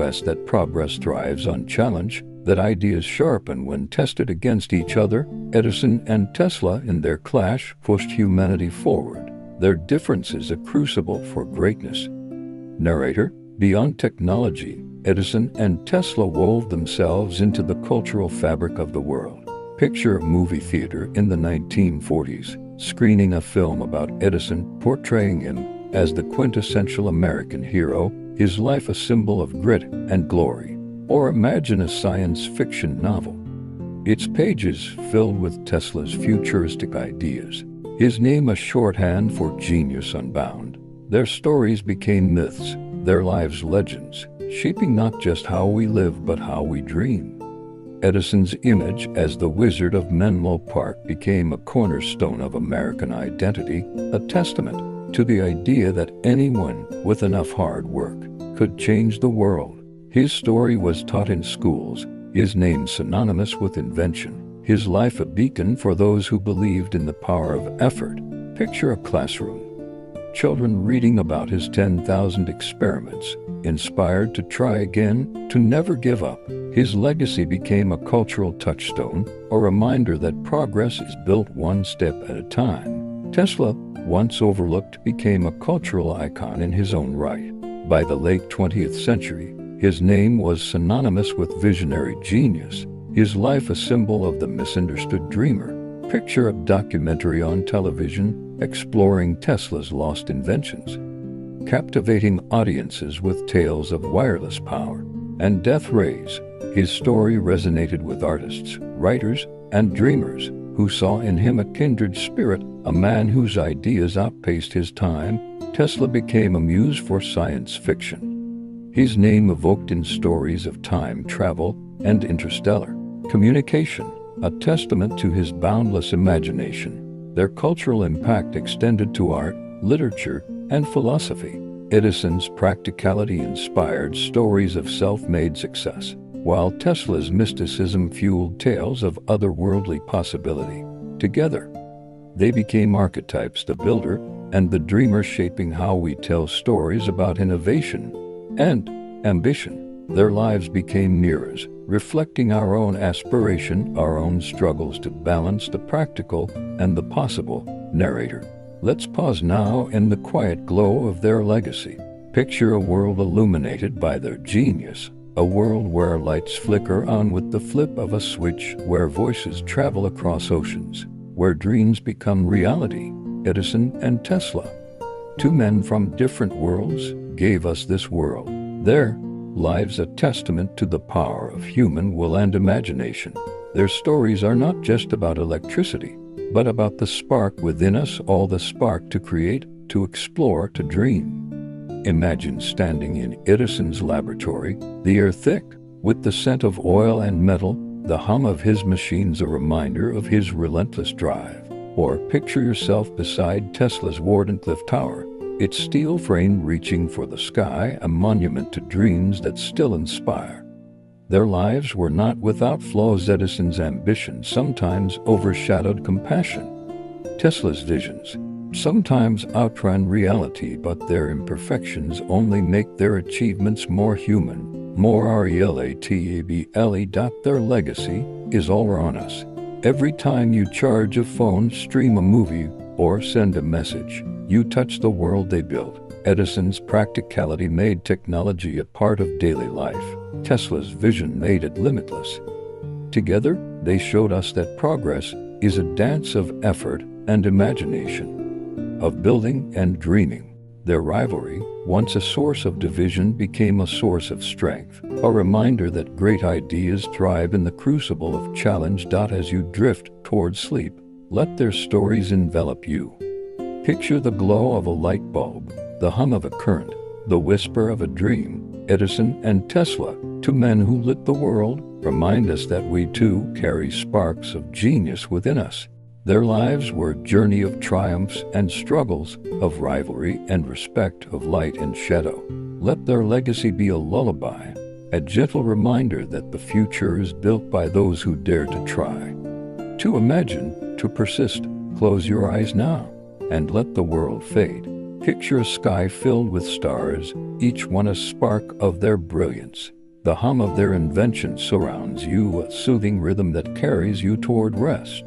us that progress thrives on challenge, that ideas sharpen when tested against each other. Edison and Tesla in their clash pushed humanity forward, their differences a crucible for greatness. Narrator, beyond technology, Edison and Tesla wove themselves into the cultural fabric of the world. Picture a movie theater in the 1940s, screening a film about Edison, portraying him as the quintessential American hero, his life a symbol of grit and glory. Or imagine a science fiction novel, its pages filled with Tesla's futuristic ideas, his name a shorthand for genius unbound. Their stories became myths, their lives legends, shaping not just how we live but how we dream. Edison's image as the Wizard of Menlo Park became a cornerstone of American identity, a testament to the idea that anyone with enough hard work could change the world. His story was taught in schools, his name synonymous with invention, his life a beacon for those who believed in the power of effort. Picture a classroom, children reading about his 10,000 experiments, inspired to try again, to never give up. His legacy became a cultural touchstone, a reminder that progress is built one step at a time. Tesla, once overlooked, became a cultural icon in his own right. By the late 20th century, his name was synonymous with visionary genius, his life a symbol of the misunderstood dreamer. Picture a documentary on television exploring Tesla's lost inventions, captivating audiences with tales of wireless power and death rays. His story resonated with artists, writers, and dreamers who saw in him a kindred spirit, a man whose ideas outpaced his time. Tesla became a muse for science fiction, his name evoked in stories of time travel and interstellar communication, a testament to his boundless imagination. Their cultural impact extended to art, literature, and philosophy. Edison's practicality inspired stories of self-made success, while Tesla's mysticism fueled tales of otherworldly possibility. Together, they became archetypes, the builder and the dreamer, shaping how we tell stories about innovation and ambition. Their lives became mirrors, reflecting our own aspiration, our own struggles to balance the practical and the possible. Narrator, Let's pause now in the quiet glow of their legacy. Picture a world illuminated by their genius, a world where lights flicker on with the flip of a switch, where voices travel across oceans, where dreams become reality. Edison and Tesla, two men from different worlds, gave us this world. Their lives a testament to the power of human will and imagination. Their stories are not just about electricity, but about the spark within us, all the spark to create, to explore, to dream. Imagine standing in Edison's laboratory, the air thick with the scent of oil and metal, the hum of his machines a reminder of his relentless drive. Or picture yourself beside Tesla's Wardenclyffe Tower, its steel frame reaching for the sky, a monument to dreams that still inspire. Their lives were not without flaws. Edison's ambition sometimes overshadowed compassion. Tesla's visions sometimes outran reality, but their imperfections only make their achievements more human, more relatable. Their legacy is all on us. Every time you charge a phone, stream a movie, or send a message, you touch the world they built. Edison's practicality made technology a part of daily life. Tesla's vision made it limitless. Together, they showed us that progress is a dance of effort and imagination, of building and dreaming. Their rivalry, once a source of division, became a source of strength, a reminder that great ideas thrive in the crucible of challenge. As you drift towards sleep, let their stories envelop you. Picture the glow of a light bulb, the hum of a current, the whisper of a dream. Edison and Tesla, two men who lit the world, remind us that we too carry sparks of genius within us. Their lives were a journey of triumphs and struggles, of rivalry and respect, of light and shadow. Let their legacy be a lullaby, a gentle reminder that the future is built by those who dare to try, to imagine, to persist. Close your eyes now and let the world fade. Picture a sky filled with stars, each one a spark of their brilliance. The hum of their invention surrounds you, a soothing rhythm that carries you toward rest.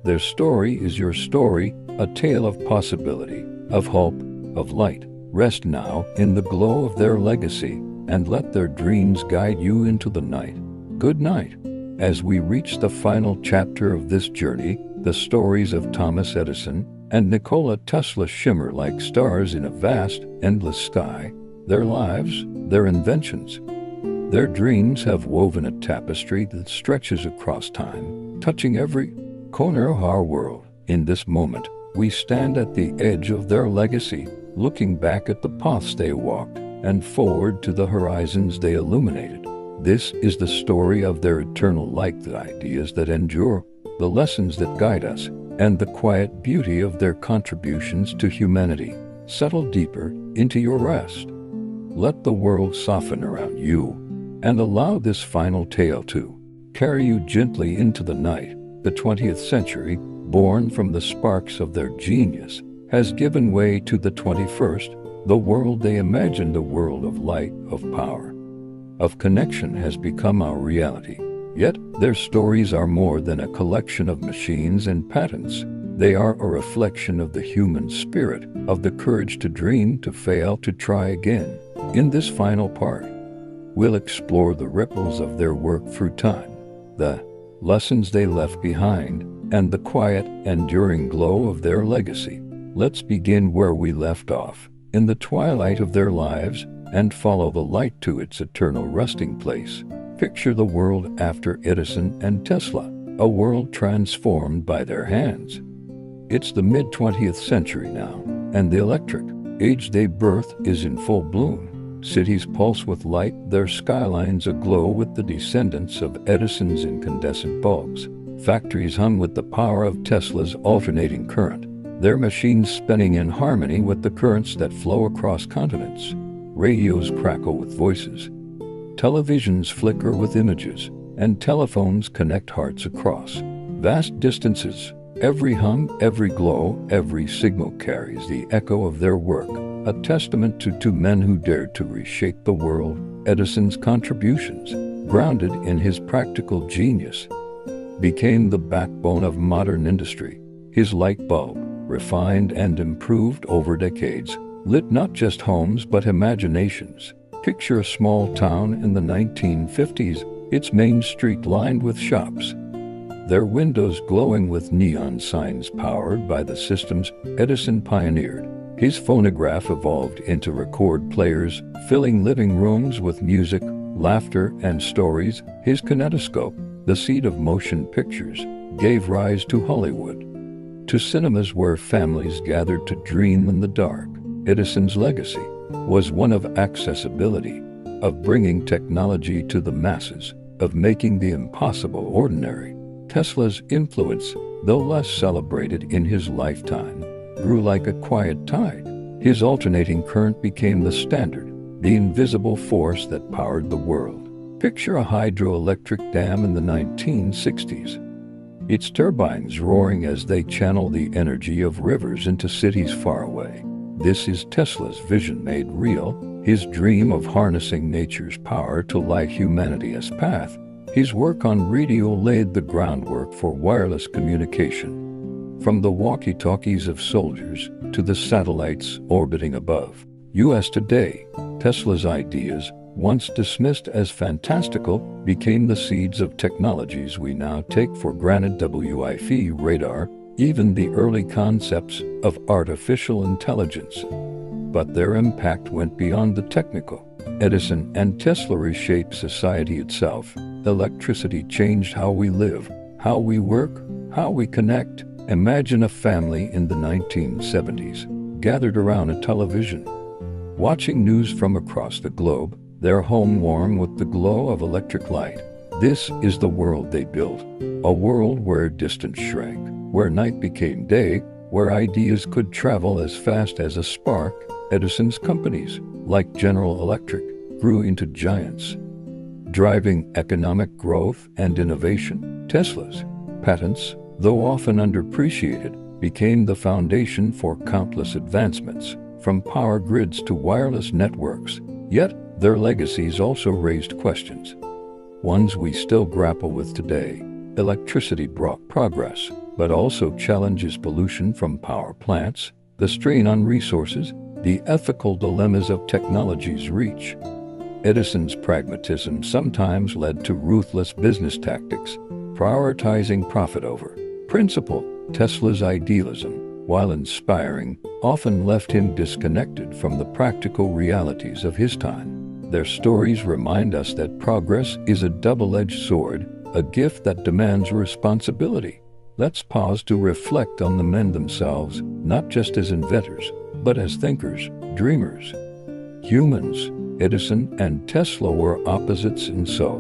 Their story is your story, a tale of possibility, of hope, of light. Rest now in the glow of their legacy, and let their dreams guide you into the night. Good night. As we reach the final chapter of this journey, the stories of Thomas Edison and Nikola Tesla shimmer like stars in a vast, endless sky. Their lives, their inventions, their dreams have woven a tapestry that stretches across time, touching every corner of our world. In this moment, we stand at the edge of their legacy, looking back at the paths they walked and forward to the horizons they illuminated. This is the story of their eternal light, the ideas that endure, the lessons that guide us, and the quiet beauty of their contributions to humanity. Settle deeper into your rest. Let the world soften around you, and allow this final tale to carry you gently into the night. The 20th century, born from the sparks of their genius, has given way to the 21st. The world they imagined, a world of light, of power, of connection, has become our reality. Yet, their stories are more than a collection of machines and patents. They are a reflection of the human spirit, of the courage to dream, to fail, to try again. In this final part, we'll explore the ripples of their work through time, the lessons they left behind, and the quiet, enduring glow of their legacy. Let's begin where we left off, in the twilight of their lives, and follow the light to its eternal resting place. Picture the world after Edison and Tesla, a world transformed by their hands. It's the mid-20th century now, and the electric age they birthed is in full bloom. Cities pulse with light, their skylines aglow with the descendants of Edison's incandescent bulbs. Factories hum with the power of Tesla's alternating current, their machines spinning in harmony with the currents that flow across continents. Radios crackle with voices, televisions flicker with images, and telephones connect hearts across vast distances. Every hum, every glow, every signal carries the echo of their work, a testament to two men who dared to reshape the world. Edison's contributions, grounded in his practical genius, became the backbone of modern industry. His light bulb, refined and improved over decades, lit not just homes but imaginations. Picture a small town in the 1950s, its main street lined with shops, their windows glowing with neon signs powered by the systems Edison pioneered. His phonograph evolved into record players, filling living rooms with music, laughter, and stories. His kinetoscope, the seed of motion pictures, gave rise to Hollywood, to cinemas where families gathered to dream in the dark. Edison's legacy was one of accessibility, of bringing technology to the masses, of making the impossible ordinary. Tesla's influence, though less celebrated in his lifetime, grew like a quiet tide. His alternating current became the standard, the invisible force that powered the world. Picture a hydroelectric dam in the 1960s, its turbines roaring as they channel the energy of rivers into cities far away. This is Tesla's vision made real, his dream of harnessing nature's power to light humanity's path. His work on radio laid the groundwork for wireless communication, from the walkie-talkies of soldiers to the satellites orbiting above US today. Tesla's ideas, once dismissed as fantastical, became the seeds of technologies we now take for granted: Wi-Fi, radar, even the early concepts of artificial intelligence. But their impact went beyond the technical. Edison and Tesla reshaped society itself. Electricity changed how we live, how we work, how we connect. Imagine a family in the 1970s, gathered around a television, watching news from across the globe, their home warm with the glow of electric light. This is the world they built, a world where distance shrank, where night became day, where ideas could travel as fast as a spark. Edison's companies, like General Electric, grew into giants, driving economic growth and innovation. Tesla's patents, though often underappreciated, became the foundation for countless advancements, from power grids to wireless networks. Yet, their legacies also raised questions, ones we still grapple with today. Electricity brought progress, but also challenges: pollution from power plants, the strain on resources, the ethical dilemmas of technology's reach. Edison's pragmatism sometimes led to ruthless business tactics, prioritizing profit over principle. Tesla's idealism, while inspiring, often left him disconnected from the practical realities of his time. Their stories remind us that progress is a double-edged sword, a gift that demands responsibility. Let's pause to reflect on the men themselves, not just as inventors, but as thinkers, dreamers, humans. Edison and Tesla were opposites in so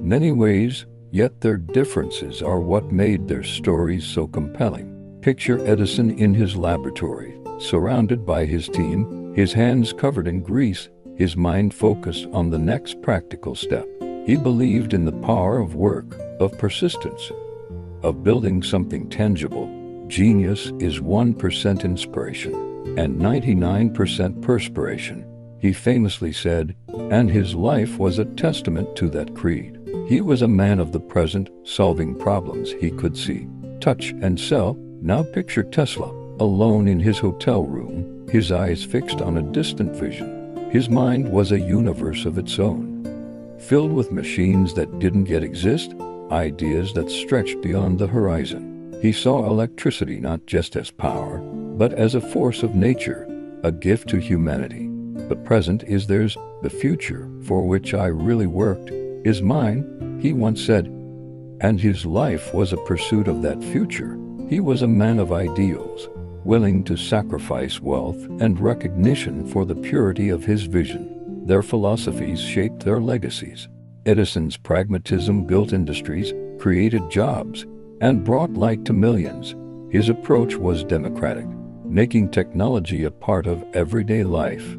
many ways, yet their differences are what made their stories so compelling. Picture Edison in his laboratory, surrounded by his team, his hands covered in grease, his mind focused on the next practical step. He believed in the power of work, of persistence, of building something tangible. Genius is 1% inspiration and 99% perspiration, he famously said, and his life was a testament to that creed. He was a man of the present, solving problems he could see, touch, and sell. Now picture Tesla, alone in his hotel room, his eyes fixed on a distant vision. His mind was a universe of its own, filled with machines that didn't yet exist, ideas that stretched beyond the horizon. He saw electricity not just as power, but as a force of nature, a gift to humanity. The present is theirs, the future, for which I really worked, is mine, he once said. And his life was a pursuit of that future. He was a man of ideals, willing to sacrifice wealth and recognition for the purity of his vision. Their philosophies shaped their legacies. Edison's pragmatism built industries, created jobs, and brought light to millions. His approach was democratic, making technology a part of everyday life.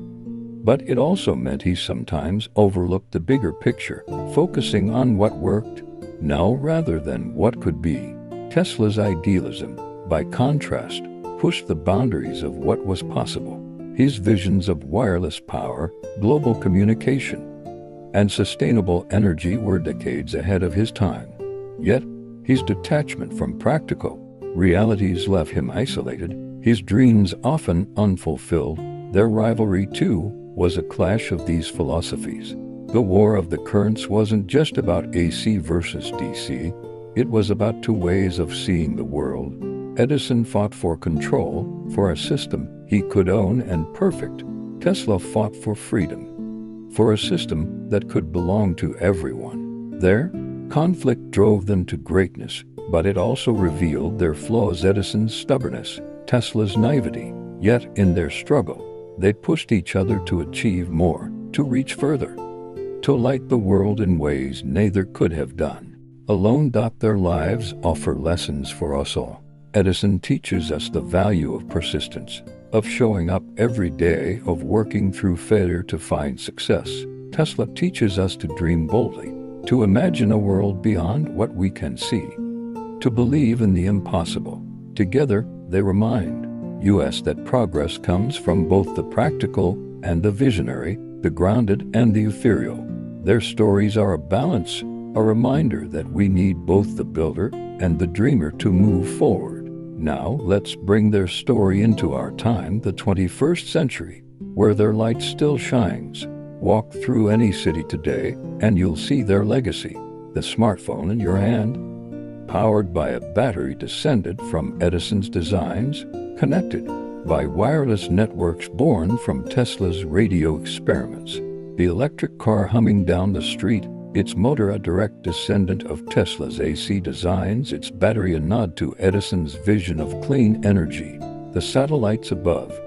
But it also meant he sometimes overlooked the bigger picture, focusing on what worked now rather than what could be. Tesla's idealism, by contrast, pushed the boundaries of what was possible. His visions of wireless power, global communication, and sustainable energy were decades ahead of his time. Yet, his detachment from practical realities left him isolated. his dreams often unfulfilled. Their rivalry, too, was a clash of these philosophies. The War of the Currents wasn't just about AC versus DC, it was about two ways of seeing the world. Edison fought for control, for a system he could own and perfect. Tesla fought for freedom, for a system that could belong to everyone. Their conflict drove them to greatness, but it also revealed their flaws: Edison's stubbornness, Tesla's naivety. Yet in their struggle, they pushed each other to achieve more, to reach further, to light the world in ways neither could have done alone. Their lives offer lessons for us all. Edison teaches us the value of persistence, of showing up every day, of working through failure to find success. Tesla teaches us to dream boldly, to imagine a world beyond what we can see, to believe in the impossible. Together, they remind us that progress comes from both the practical and the visionary, the grounded and the ethereal. Their stories are a balance, a reminder that we need both the builder and the dreamer to move forward. Now, let's bring their story into our time, the 21st century, where their light still shines. Walk through any city today, and you'll see their legacy. The smartphone in your hand, powered by a battery descended from Edison's designs, connected by wireless networks born from Tesla's radio experiments. The electric car humming down the street, its motor a direct descendant of Tesla's AC designs, its battery a nod to Edison's vision of clean energy. The satellites above,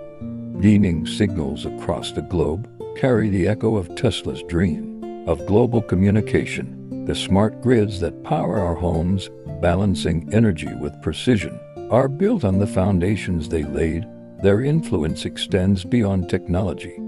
beaming signals across the globe, carry the echo of Tesla's dream of global communication. The smart grids that power our homes, balancing energy with precision, are built on the foundations they laid. Their influence extends beyond technology.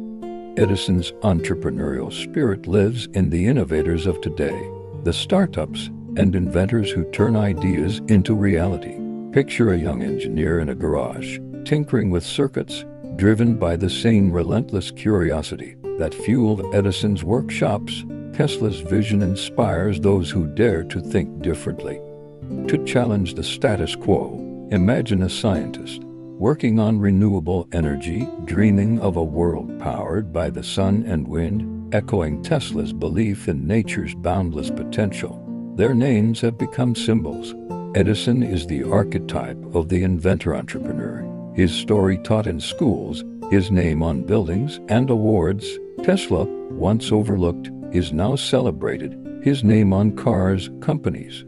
Edison's entrepreneurial spirit lives in the innovators of today, the startups and inventors who turn ideas into reality. Picture a young engineer in a garage, tinkering with circuits, driven by the same relentless curiosity that fueled Edison's workshops. Tesla's vision inspires those who dare to think differently, to challenge the status quo. Imagine a scientist working on renewable energy, dreaming of a world powered by the sun and wind, echoing Tesla's belief in nature's boundless potential. Their names have become symbols. Edison is the archetype of the inventor entrepreneur. His story taught in schools, his name on buildings and awards. Tesla, once overlooked, is now celebrated, his name on cars, companies,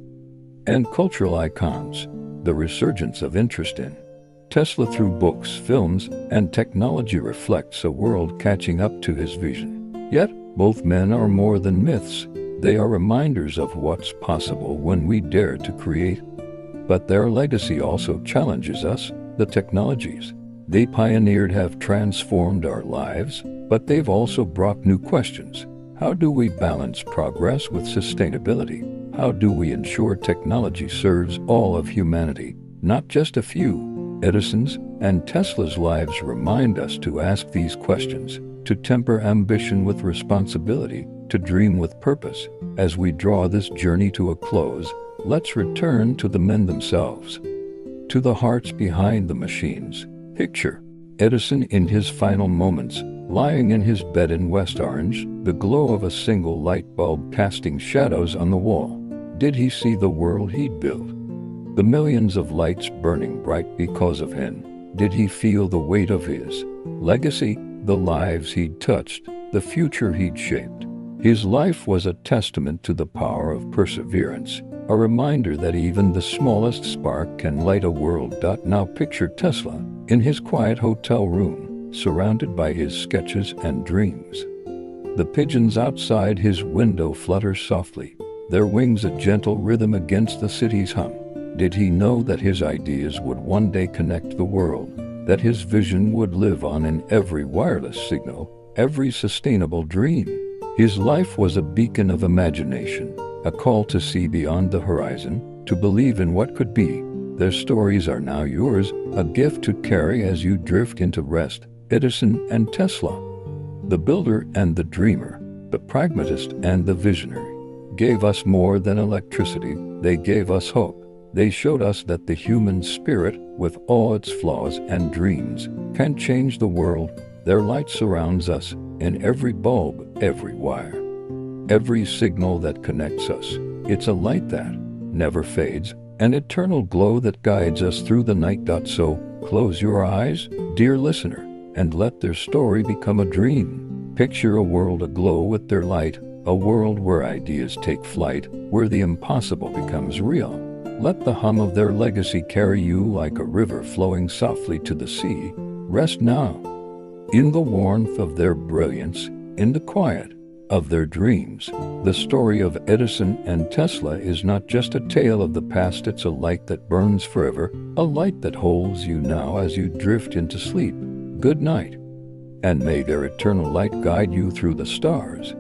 and cultural icons. The resurgence of interest in Tesla through books, films, and technology reflects a world catching up to his vision. Yet, both men are more than myths. They are reminders of what's possible when we dare to create. But their legacy also challenges us. The technologies they pioneered have transformed our lives, but they've also brought new questions. How do we balance progress with sustainability? How do we ensure technology serves all of humanity, not just a few? Edison's and Tesla's lives remind us to ask these questions, to temper ambition with responsibility, to dream with purpose. As we draw this journey to a close, let's return to the men themselves, to the hearts behind the machines. Picture Edison in his final moments, lying in his bed in West Orange, the glow of a single light bulb casting shadows on the wall. Did he see the world he'd built? The millions of lights burning bright because of him? Did he feel the weight of his legacy, the lives he'd touched, the future he'd shaped? His life was a testament to the power of perseverance, a reminder that even the smallest spark can light a world. Now picture Tesla in his quiet hotel room, surrounded by his sketches and dreams. The pigeons outside his window flutter softly, their wings a gentle rhythm against the city's hum. Did he know that his ideas would one day connect the world, that his vision would live on in every wireless signal, every sustainable dream? His life was a beacon of imagination, a call to see beyond the horizon, to believe in what could be. Their stories are now yours, a gift to carry as you drift into rest. Edison and Tesla, the builder and the dreamer, the pragmatist and the visionary, gave us more than electricity. They gave us hope. They showed us that the human spirit, with all its flaws and dreams, can change the world. Their light surrounds us, in every bulb, every wire, every signal that connects us. It's a light that never fades, an eternal glow that guides us through the night. So, close your eyes, dear listener, and let their story become a dream. Picture a world aglow with their light, a world where ideas take flight, where the impossible becomes real. Let the hum of their legacy carry you like a river flowing softly to the sea. Rest now, in the warmth of their brilliance, in the quiet of their dreams. The story of Edison and Tesla is not just a tale of the past, it's a light that burns forever, a light that holds you now as you drift into sleep. Good night, and may their eternal light guide you through the stars.